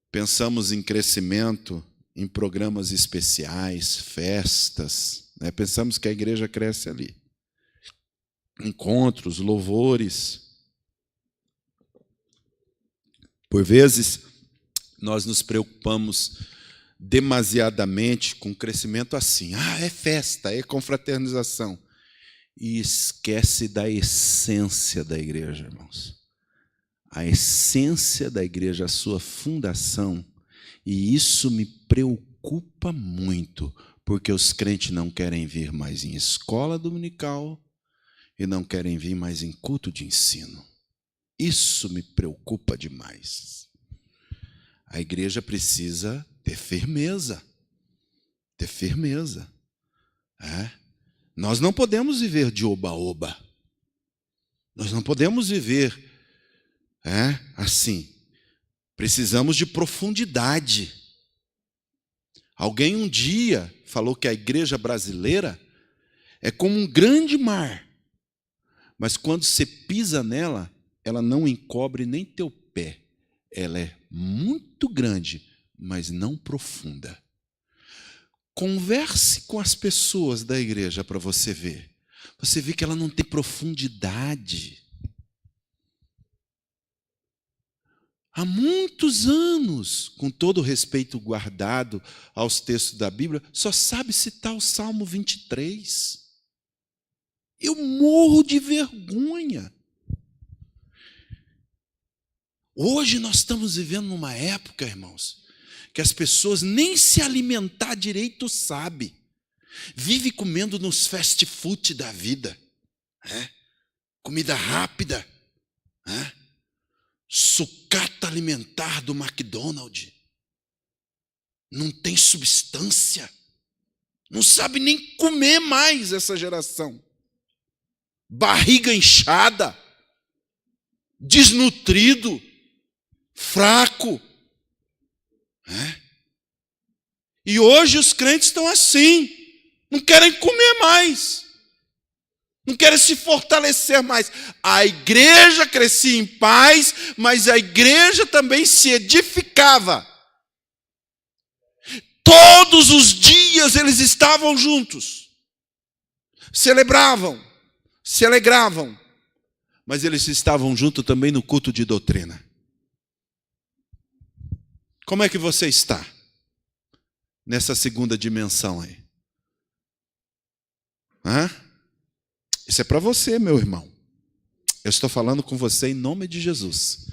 pensamos em crescimento em programas especiais, festas, né? Pensamos que a igreja cresce ali. Encontros, louvores. Por vezes, nós nos preocupamos demasiadamente com crescimento assim. É festa, é confraternização. E esquece da essência da igreja, irmãos. A essência da igreja, a sua fundação. E isso me preocupa muito, porque os crentes não querem vir mais em escola dominical e não querem vir mais em culto de ensino. Isso me preocupa demais. A igreja precisa ter firmeza. Ter firmeza. Nós não podemos viver de oba-oba. Nós não podemos viver assim. Precisamos de profundidade. Alguém um dia falou que a igreja brasileira é como um grande mar. Mas quando você pisa nela, ela não encobre nem teu pé. Ela é muito grande, mas não profunda. Converse com as pessoas da igreja para você ver. Você vê que ela não tem profundidade. Há muitos anos, com todo o respeito guardado aos textos da Bíblia, só sabe citar o Salmo 23. Eu morro de vergonha. Hoje nós estamos vivendo numa época, irmãos, que as pessoas nem se alimentar direito sabem. Vive comendo nos fast food da vida. Comida rápida. Sucata alimentar do McDonald's. Não tem substância. Não sabe nem comer mais essa geração. Barriga inchada. Desnutrido. Fraco. E hoje os crentes estão assim. Não querem comer mais. Não querem se fortalecer mais. A igreja crescia em paz, mas a igreja também se edificava. Todos os dias eles estavam juntos. Celebravam, se alegravam. Mas eles estavam juntos também no culto de doutrina. Como é que você está nessa segunda dimensão aí? Isso é para você, meu irmão. Eu estou falando com você em nome de Jesus.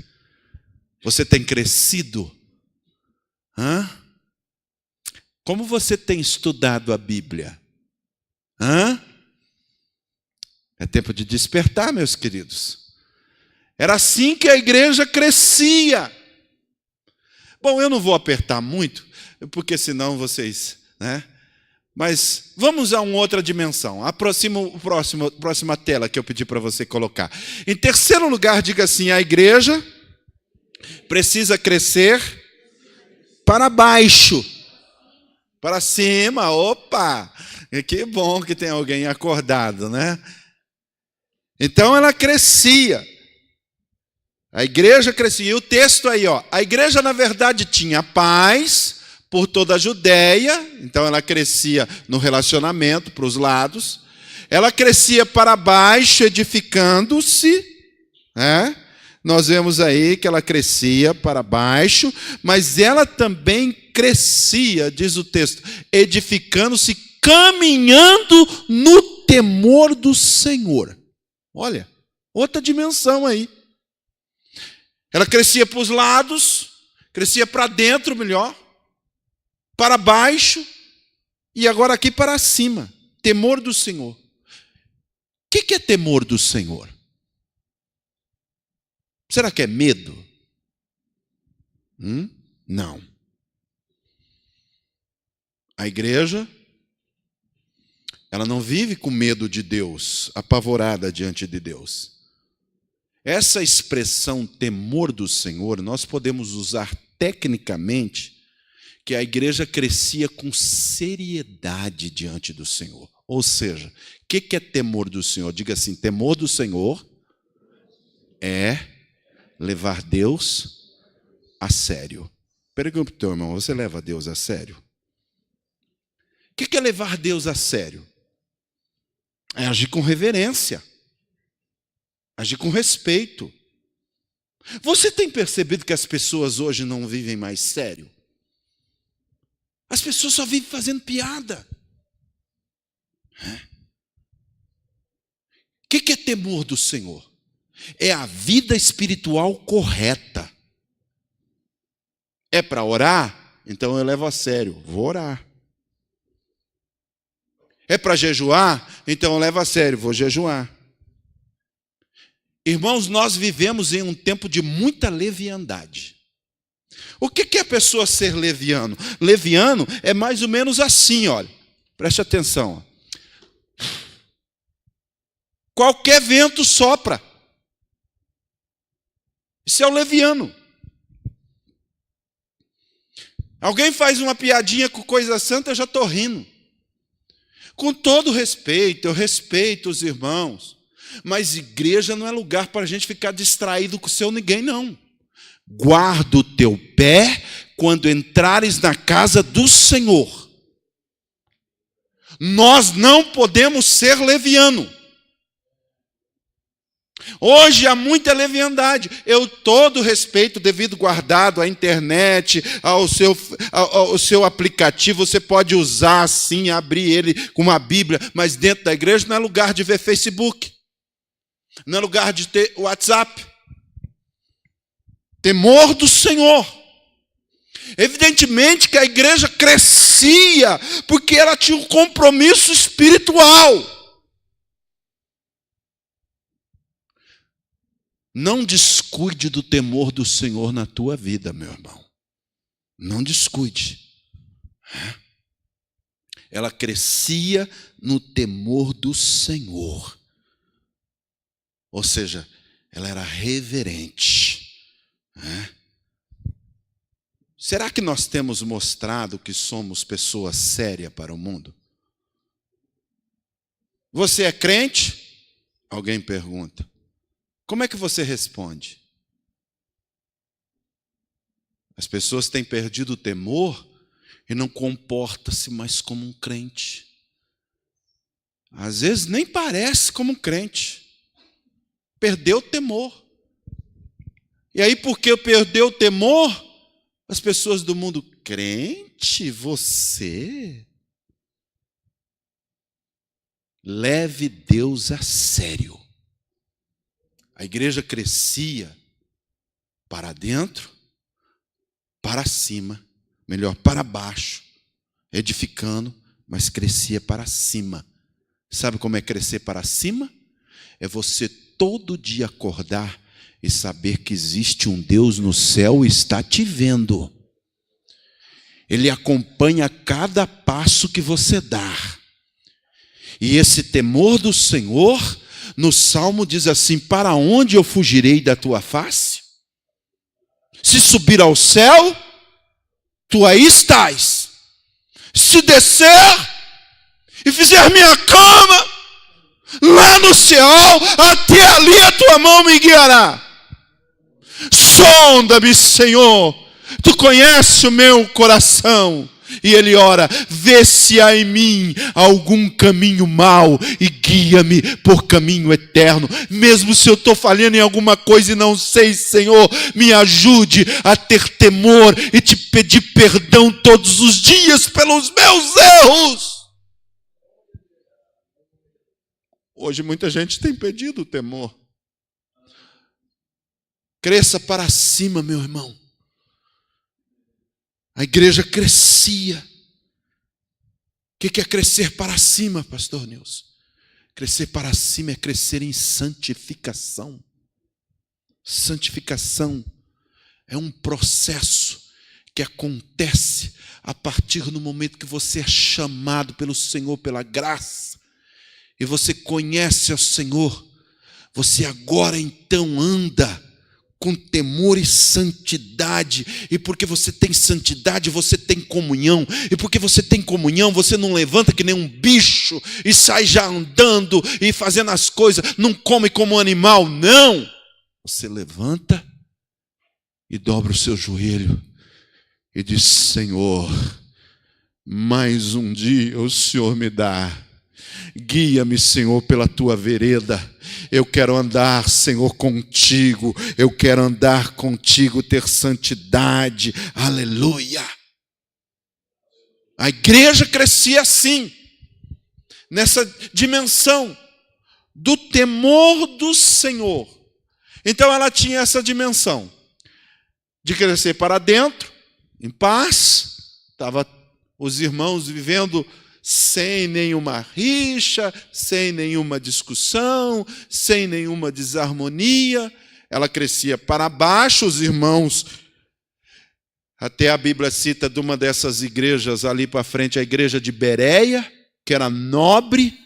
Você tem crescido? Como você tem estudado a Bíblia? É tempo de despertar, meus queridos. Era assim que a igreja crescia. Bom, eu não vou apertar muito, porque senão vocês, Mas vamos a uma outra dimensão. Aproxima a próxima tela que eu pedi para você colocar. Em terceiro lugar, diga assim: a igreja precisa crescer para baixo. Para cima, opa! Que bom que tem alguém acordado, né? Então ela crescia. A igreja crescia. E o texto aí, a igreja na verdade tinha paz por toda a Judéia, então ela crescia no relacionamento para os lados, ela crescia para baixo, edificando-se, Nós vemos aí que ela crescia para baixo, mas ela também crescia, diz o texto, edificando-se, caminhando no temor do Senhor. Olha, outra dimensão aí. Ela crescia para os lados, crescia para dentro, melhor, para baixo e agora aqui para cima. Temor do Senhor. O que é temor do Senhor? Será que é medo? Não. A igreja, ela não vive com medo de Deus, apavorada diante de Deus. Essa expressão temor do Senhor, nós podemos usar tecnicamente que a igreja crescia com seriedade diante do Senhor. Ou seja, o que é temor do Senhor? Diga assim: temor do Senhor é levar Deus a sério. Pergunta para o teu irmão: você leva Deus a sério? O que é levar Deus a sério? É agir com reverência. Agir com respeito. Você tem percebido que as pessoas hoje não vivem mais sério? As pessoas só vivem fazendo piada. O que é temor do Senhor? É a vida espiritual correta. É para orar? Então eu levo a sério, vou orar. É para jejuar? Então eu levo a sério, vou jejuar. Irmãos, nós vivemos em um tempo de muita leviandade. O que é a pessoa ser leviano? Leviano é mais ou menos assim, olha. Preste atenção. Qualquer vento sopra. Isso é o leviano. Alguém faz uma piadinha com coisa santa, eu já estou rindo. Com todo respeito, eu respeito os irmãos. Mas igreja não é lugar para a gente ficar distraído com o seu ninguém, não. Guarda o teu pé quando entrares na casa do Senhor. Nós não podemos ser leviano. Hoje há muita leviandade. Eu todo respeito devido guardado à internet, ao seu aplicativo. Você pode usar assim, abrir ele com uma Bíblia, mas dentro da igreja não é lugar de ver Facebook. Não é lugar de ter WhatsApp. Temor do Senhor. Evidentemente que a igreja crescia, porque ela tinha um compromisso espiritual. Não descuide do temor do Senhor na tua vida, meu irmão. Não descuide. Ela crescia no temor do Senhor. Ou seja, ela era reverente. Será que nós temos mostrado que somos pessoas sérias para o mundo? Você é crente? Alguém pergunta. Como é que você responde? As pessoas têm perdido o temor e não comportam-se mais como um crente. Às vezes nem parece como um crente. Perdeu o temor. E aí, porque perdeu o temor, as pessoas do mundo, crente, você? Leve Deus a sério. A igreja crescia para dentro, para cima, melhor, para baixo, edificando, mas crescia para cima. Sabe como é crescer para cima? É você todo dia acordar e saber que existe um Deus no céu e está te vendo. Ele acompanha cada passo que você dá. E esse temor do Senhor, no Salmo diz assim: para onde eu fugirei da tua face? Se subir ao céu, tu aí estás. Se descer e fizer minha cama lá no céu, até ali a tua mão me guiará. Sonda-me, Senhor, tu conheces o meu coração. E ele ora: vê se há em mim algum caminho mau e guia-me por caminho eterno. Mesmo se eu estou falhando em alguma coisa e não sei, Senhor, me ajude a ter temor e te pedir perdão todos os dias pelos meus erros. Hoje muita gente tem pedido o temor. Cresça para cima, meu irmão. A igreja crescia. O que é crescer para cima, pastor Nilson? Crescer para cima é crescer em santificação. Santificação é um processo que acontece a partir do momento que você é chamado pelo Senhor, pela graça, e você conhece o Senhor. Você agora então anda com temor e santidade, e porque você tem santidade, você tem comunhão, e porque você tem comunhão, você não levanta que nem um bicho, e sai já andando, e fazendo as coisas, não come como um animal, não, você levanta, e dobra o seu joelho, e diz: Senhor, mais um dia o Senhor me dá, guia-me, Senhor, pela tua vereda. Eu quero andar, Senhor, contigo. Eu quero andar contigo, ter santidade. Aleluia. A igreja crescia assim, nessa dimensão do temor do Senhor. Então ela tinha essa dimensão de crescer para dentro, em paz. Estava os irmãos vivendo sem nenhuma rixa, sem nenhuma discussão, sem nenhuma desarmonia. Ela crescia para baixo, os irmãos, até a Bíblia cita de uma dessas igrejas ali para frente, a igreja de Bereia, que era nobre,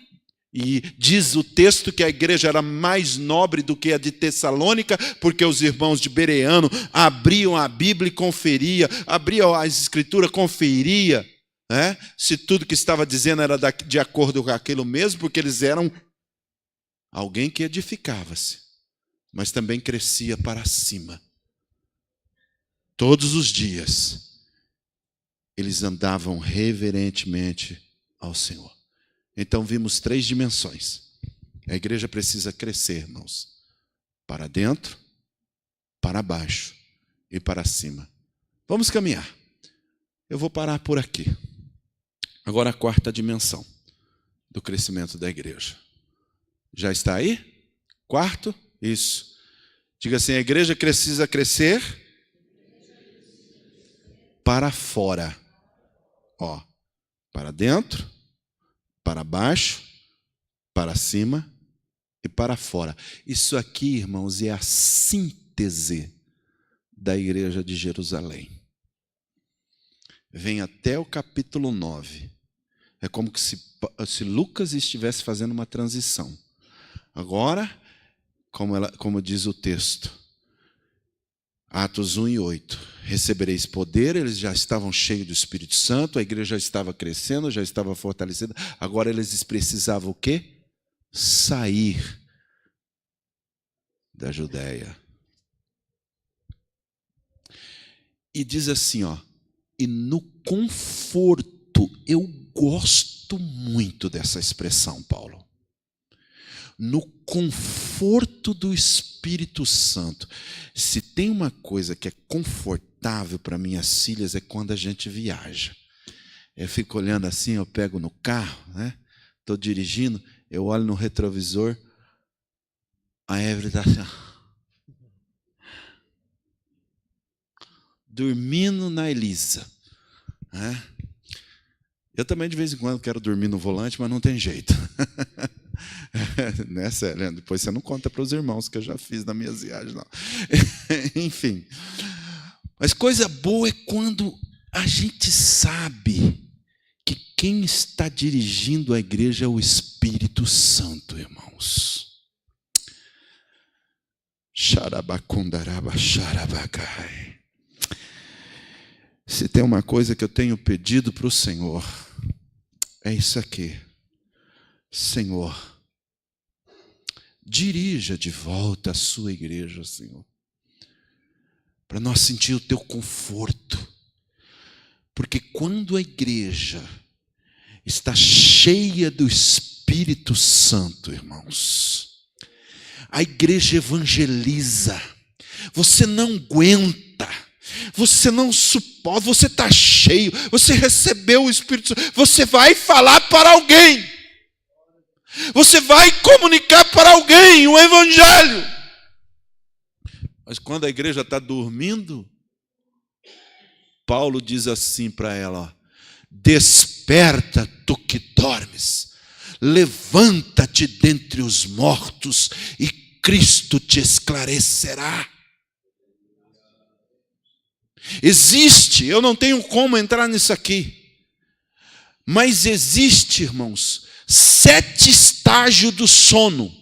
e diz o texto que a igreja era mais nobre do que a de Tessalônica, porque os irmãos de Bereano abriam a Bíblia e conferia, abriam as escrituras, conferia, se tudo que estava dizendo era de acordo com aquilo mesmo, porque eles eram Alguém que edificava-se, mas também crescia para cima. Todos os dias, eles andavam reverentemente ao Senhor. Então vimos 3 dimensões. A igreja precisa crescer, irmãos. Para dentro, para baixo e para cima. Vamos caminhar. Eu vou parar por aqui. Agora a 4ª dimensão do crescimento da igreja. Já está aí? 4º? Isso. Diga assim, a igreja precisa crescer para fora. Ó, para dentro, para baixo, para cima e para fora. Isso aqui, irmãos, é a síntese da igreja de Jerusalém. Vem até o capítulo 9. É como que se Lucas estivesse fazendo uma transição. Agora, como diz o texto, Atos 1 e 8. Recebereis poder, eles já estavam cheios do Espírito Santo, a igreja já estava crescendo, já estava fortalecida. Agora eles precisavam o quê? Sair da Judéia. E diz assim, ó, e no conforto, eu gosto muito dessa expressão, Paulo. No conforto do Espírito Santo. Se tem uma coisa que é confortável para minhas filhas é quando a gente viaja. Eu fico olhando assim, eu pego no carro, né? Estou dirigindo, eu olho no retrovisor, a Evelyn está assim, dormindo na Elisa. Né? Eu também de vez em quando quero dormir no volante, mas não tem jeito. Né, Célia? Depois você não conta para os irmãos que eu já fiz nas minhas viagens, não. Enfim. Mas coisa boa é quando a gente sabe que quem está dirigindo a igreja é o Espírito Santo, irmãos. Xarabacundaraba, xarabacai. Se tem uma coisa que eu tenho pedido para o Senhor, é isso aqui. Senhor, dirija de volta a sua igreja, Senhor, para nós sentir o teu conforto. Porque quando a igreja está cheia do Espírito Santo, irmãos, a igreja evangeliza. Você não aguenta, você não suporta, você está cheio, você recebeu o Espírito Santo, você vai falar para alguém. Você vai comunicar para alguém o evangelho. Mas quando a igreja está dormindo, Paulo diz assim para ela, ó, desperta tu que dormes, levanta-te dentre os mortos e Cristo te esclarecerá. Existe, eu não tenho como entrar nisso aqui, mas existe, irmãos, 7 estágios do sono.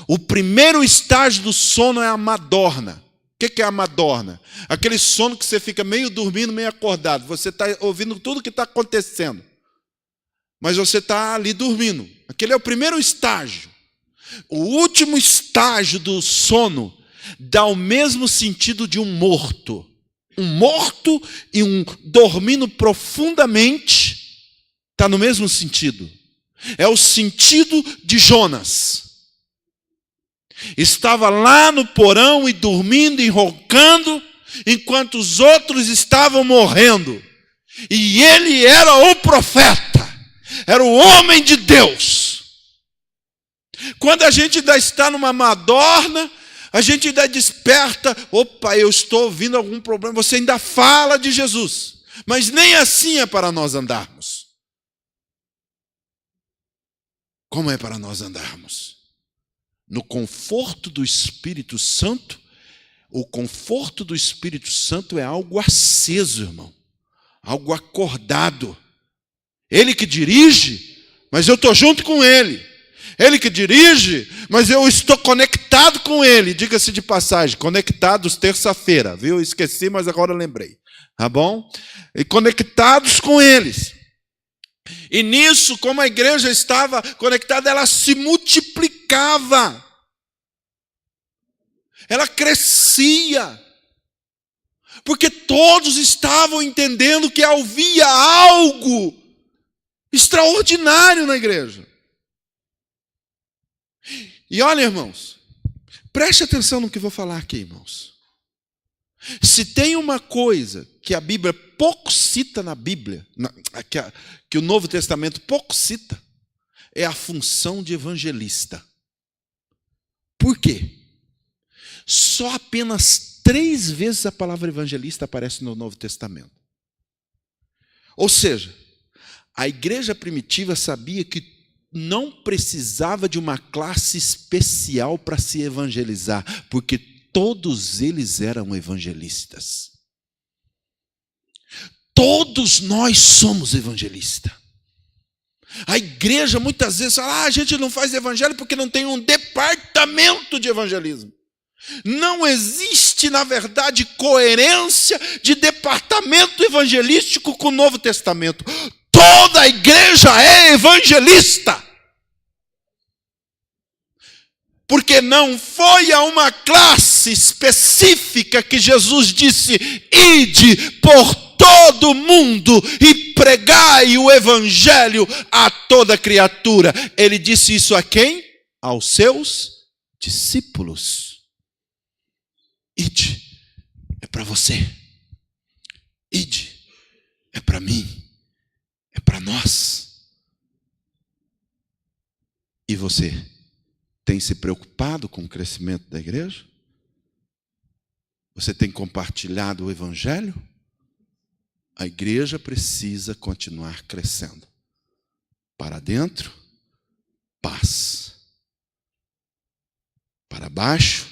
O primeiro estágio do sono é a madorna. O que é a madorna? Aquele sono que você fica meio dormindo, meio acordado. Você está ouvindo tudo o que está acontecendo, mas você está ali dormindo. Aquele é o primeiro estágio. O último estágio do sono dá o mesmo sentido de um morto. Um morto e um dormindo profundamente está no mesmo sentido. É o sentido de Jonas. Estava lá no porão e dormindo e roncando, enquanto os outros estavam morrendo. E ele era o profeta, era o homem de Deus. Quando a gente ainda está numa madorna, a gente ainda desperta, opa, eu estou ouvindo algum problema, você ainda fala de Jesus. Mas nem assim é para nós andarmos. Como é para nós andarmos? No conforto do Espírito Santo. O conforto do Espírito Santo é algo aceso, irmão. Algo acordado. Ele que dirige, mas eu estou junto com ele. Ele que dirige, mas eu estou conectado com ele. Diga-se de passagem, conectados terça-feira, viu? Esqueci, mas agora lembrei. Tá bom? E conectados com eles. E nisso, como a igreja estava conectada, ela se multiplicava. Ela crescia. Porque todos estavam entendendo que havia algo extraordinário na igreja. E olha, irmãos, preste atenção no que vou falar aqui, irmãos. Se tem uma coisa que a Bíblia pouco cita na Bíblia, que o Novo Testamento pouco cita, é a função de evangelista. Por quê? Só apenas 3 vezes a palavra evangelista aparece no Novo Testamento. Ou seja, a igreja primitiva sabia que não precisava de uma classe especial para se evangelizar, porque todos eles eram evangelistas. Todos nós somos evangelistas. A igreja muitas vezes fala, a gente não faz evangelho porque não tem um departamento de evangelismo. Não existe, na verdade, coerência de departamento evangelístico com o Novo Testamento. Toda a igreja é evangelista. Porque não foi a uma classe específica que Jesus disse, ide por todo mundo e pregai o evangelho a toda criatura. Ele disse isso a quem? Aos seus discípulos. Ide é para você. Ide é para mim. É para nós. E você tem se preocupado com o crescimento da igreja? Você tem compartilhado o evangelho? A igreja precisa continuar crescendo. Para dentro, paz. Para baixo,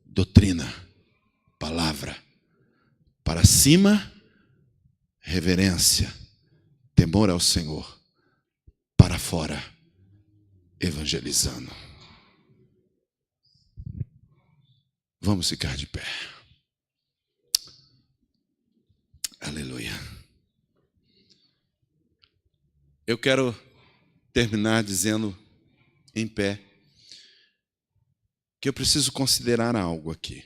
doutrina, palavra. Para cima, reverência, temor ao Senhor. Para fora, evangelizando. Vamos ficar de pé. Aleluia. Eu quero terminar dizendo em pé que eu preciso considerar algo aqui.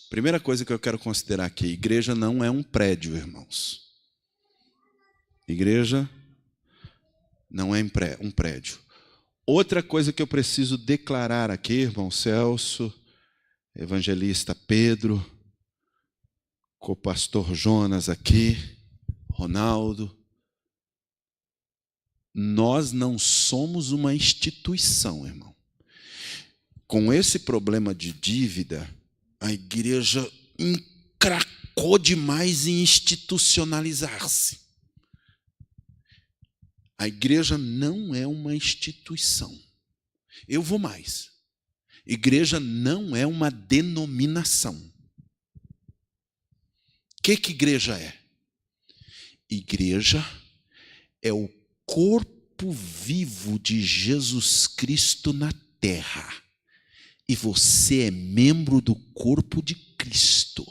Primeira coisa que eu quero considerar aqui, igreja não é um prédio, irmãos. Igreja não é um prédio. Outra coisa que eu preciso declarar aqui, irmão Celso, evangelista Pedro, co-pastor Jonas aqui, Ronaldo, nós não somos uma instituição, irmão. Com esse problema de dívida, a igreja encracou demais em institucionalizar-se. A igreja não é uma instituição. Eu vou mais. Igreja não é uma denominação. O que igreja é? Igreja é o corpo vivo de Jesus Cristo na terra. E você é membro do corpo de Cristo.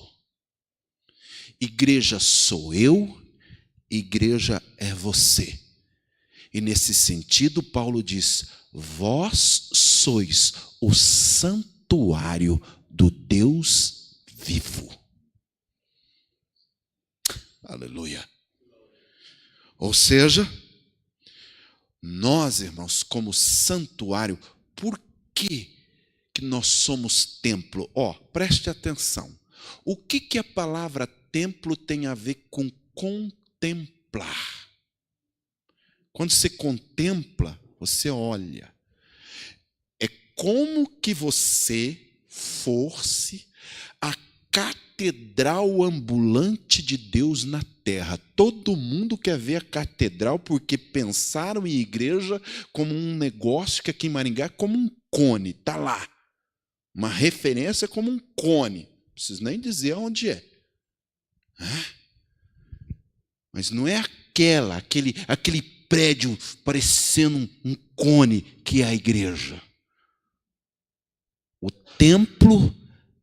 Igreja sou eu, igreja é você. E nesse sentido, Paulo diz, vós sois o santuário do Deus vivo. Aleluia. Ou seja, nós, irmãos, como santuário, por que nós somos templo? Preste atenção. O que a palavra templo tem a ver com contemplar? Quando você contempla, você olha. É como que você fosse a catedral ambulante de Deus na terra. Todo mundo quer ver a catedral porque pensaram em igreja como um negócio que aqui em Maringá é como um cone, está lá. Uma referência como um cone. Não preciso nem dizer onde é. Mas não é aquele prédio parecendo um cone que é a igreja. O templo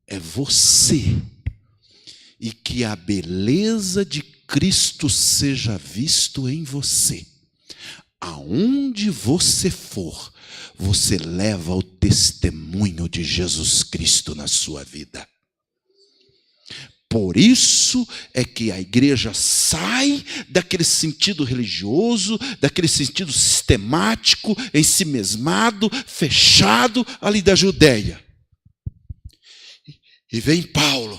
é você. E que a beleza de Cristo seja visto em você. Aonde você for, você leva o testemunho de Jesus Cristo na sua vida. Por isso é que a igreja sai daquele sentido religioso, daquele sentido sistemático, ensimesmado, fechado ali da Judéia. E vem Paulo,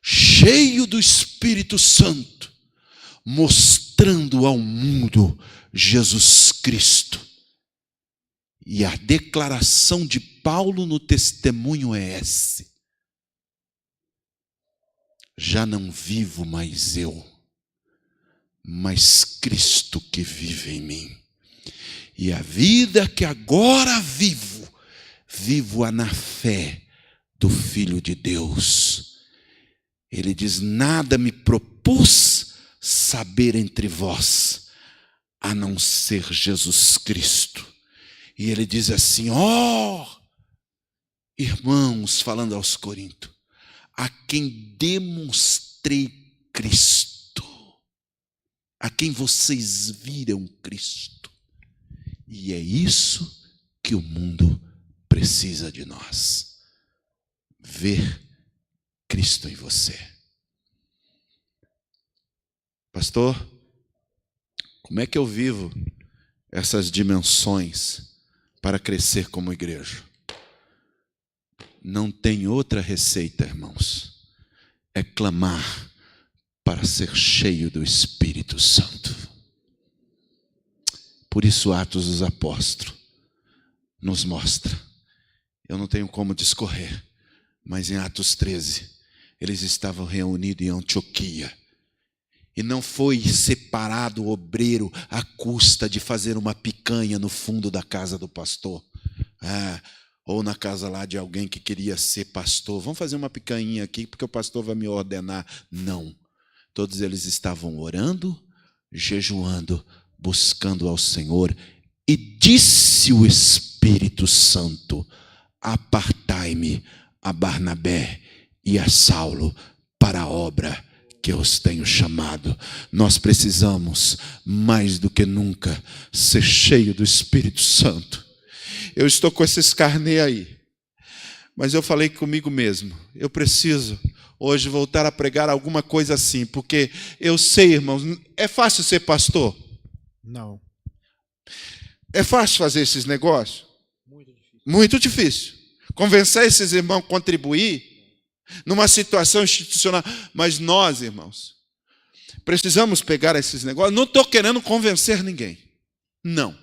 cheio do Espírito Santo, mostrando ao mundo Jesus Cristo. E a declaração de Paulo no testemunho é essa: já não vivo mais eu, mas Cristo que vive em mim. E a vida que agora vivo, vivo-a na fé do Filho de Deus. Ele diz: nada me propus saber entre vós, a não ser Jesus Cristo. E ele diz assim: irmãos, falando aos Coríntios, a quem demonstrei Cristo, a quem vocês viram Cristo. E é isso que o mundo precisa de nós. Ver Cristo em você. Pastor, como é que eu vivo essas dimensões para crescer como igreja? Não tem outra receita, irmãos. É clamar para ser cheio do Espírito Santo. Por isso Atos dos Apóstolos nos mostra. Eu não tenho como discorrer, mas em Atos 13, eles estavam reunidos em Antioquia. E não foi separado o obreiro à custa de fazer uma picanha no fundo da casa do pastor. Ou na casa lá de alguém que queria ser pastor. Vamos fazer uma picanha aqui porque o pastor vai me ordenar. Não. Todos eles estavam orando, jejuando, buscando ao Senhor. E disse o Espírito Santo: apartai-me a Barnabé e a Saulo para a obra que eu os tenho chamado. Nós precisamos, mais do que nunca, ser cheio do Espírito Santo. Eu estou com esses carnê aí, mas eu falei comigo mesmo: eu preciso hoje voltar a pregar alguma coisa assim, porque eu sei, irmãos, é fácil ser pastor? Não. É fácil fazer esses negócios? Muito difícil. Convencer esses irmãos a contribuir numa situação institucional. Mas nós, irmãos, precisamos pegar esses negócios. Não estou querendo convencer ninguém. Não.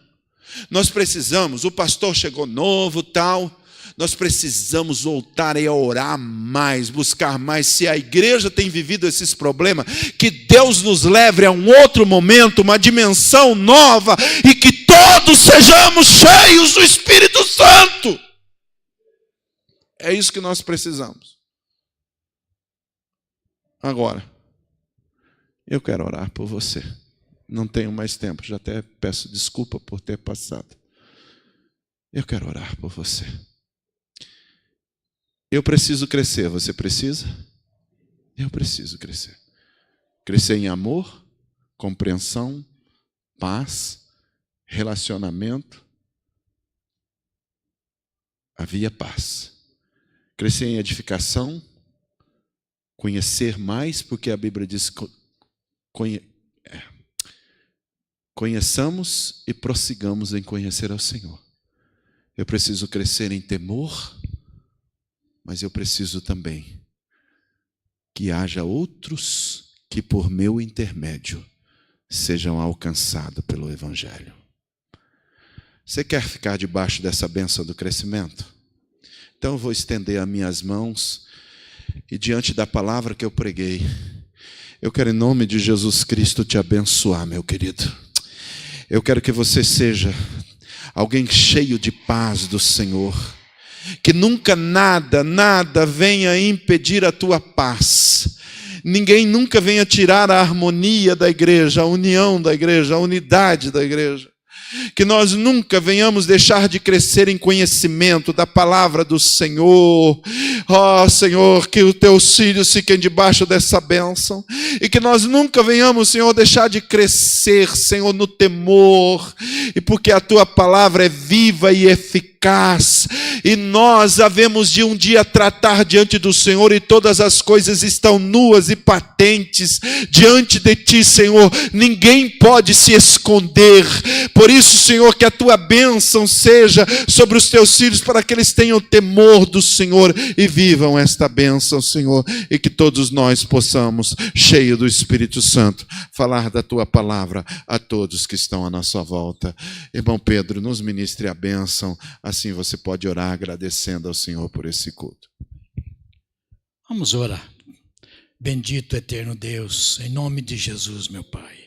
Nós precisamos, o pastor chegou novo, tal. Nós precisamos voltar a orar mais, buscar mais. Se a igreja tem vivido esses problemas, que Deus nos leve a um outro momento, uma dimensão nova, e que todos sejamos cheios do Espírito Santo. É isso que nós precisamos. Agora, eu quero orar por você. Não tenho mais tempo, já até peço desculpa por ter passado. Eu quero orar por você. Eu preciso crescer, você precisa? Eu preciso crescer. Crescer em amor, compreensão, paz, relacionamento. Havia paz. Crescer em edificação, conhecer mais, porque a Bíblia diz: conheçamos e prossigamos em conhecer ao Senhor. Eu preciso crescer em temor, mas eu preciso também que haja outros que por meu intermédio sejam alcançados pelo Evangelho. Você quer ficar debaixo dessa bênção do crescimento? Então eu vou estender as minhas mãos e diante da palavra que eu preguei, eu quero em nome de Jesus Cristo te abençoar, meu querido. Eu quero que você seja alguém cheio de paz do Senhor. Que nunca nada venha impedir a tua paz. Ninguém nunca venha tirar a harmonia da igreja, a união da igreja, a unidade da igreja. Que nós nunca venhamos deixar de crescer em conhecimento da palavra do Senhor. Ó Senhor, que os teus filhos fiquem debaixo dessa bênção. E que nós nunca venhamos, Senhor, deixar de crescer, Senhor, no temor. E porque a tua palavra é viva e eficaz. E nós havemos de um dia tratar diante do Senhor, e todas as coisas estão nuas e patentes diante de ti, Senhor. Ninguém pode se esconder. Por isso, Senhor, que a tua bênção seja sobre os teus filhos, para que eles tenham temor do Senhor e vivam esta bênção, Senhor. E que todos nós possamos, cheio do Espírito Santo, falar da tua palavra a todos que estão à nossa volta. Irmão Pedro, nos ministre a bênção. Assim você pode orar agradecendo ao Senhor por esse culto. Vamos orar. Bendito eterno Deus, em nome de Jesus, meu Pai.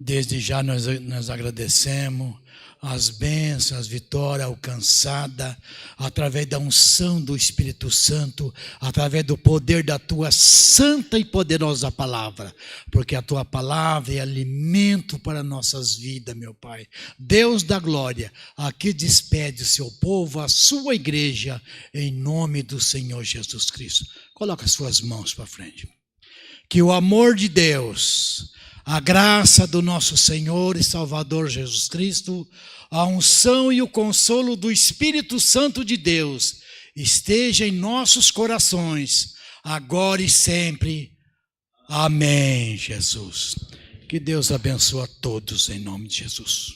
Desde já nós agradecemos as bênçãos, as vitórias alcançadas através da unção do Espírito Santo, através do poder da tua santa e poderosa palavra, porque a tua palavra é alimento para nossas vidas, meu Pai. Deus da glória, aqui despede o seu povo, a sua igreja, em nome do Senhor Jesus Cristo. Coloca as suas mãos para frente. Que o amor de Deus, a graça do nosso Senhor e Salvador Jesus Cristo, a unção e o consolo do Espírito Santo de Deus esteja em nossos corações, agora e sempre. Amém, Jesus. Que Deus abençoe a todos em nome de Jesus.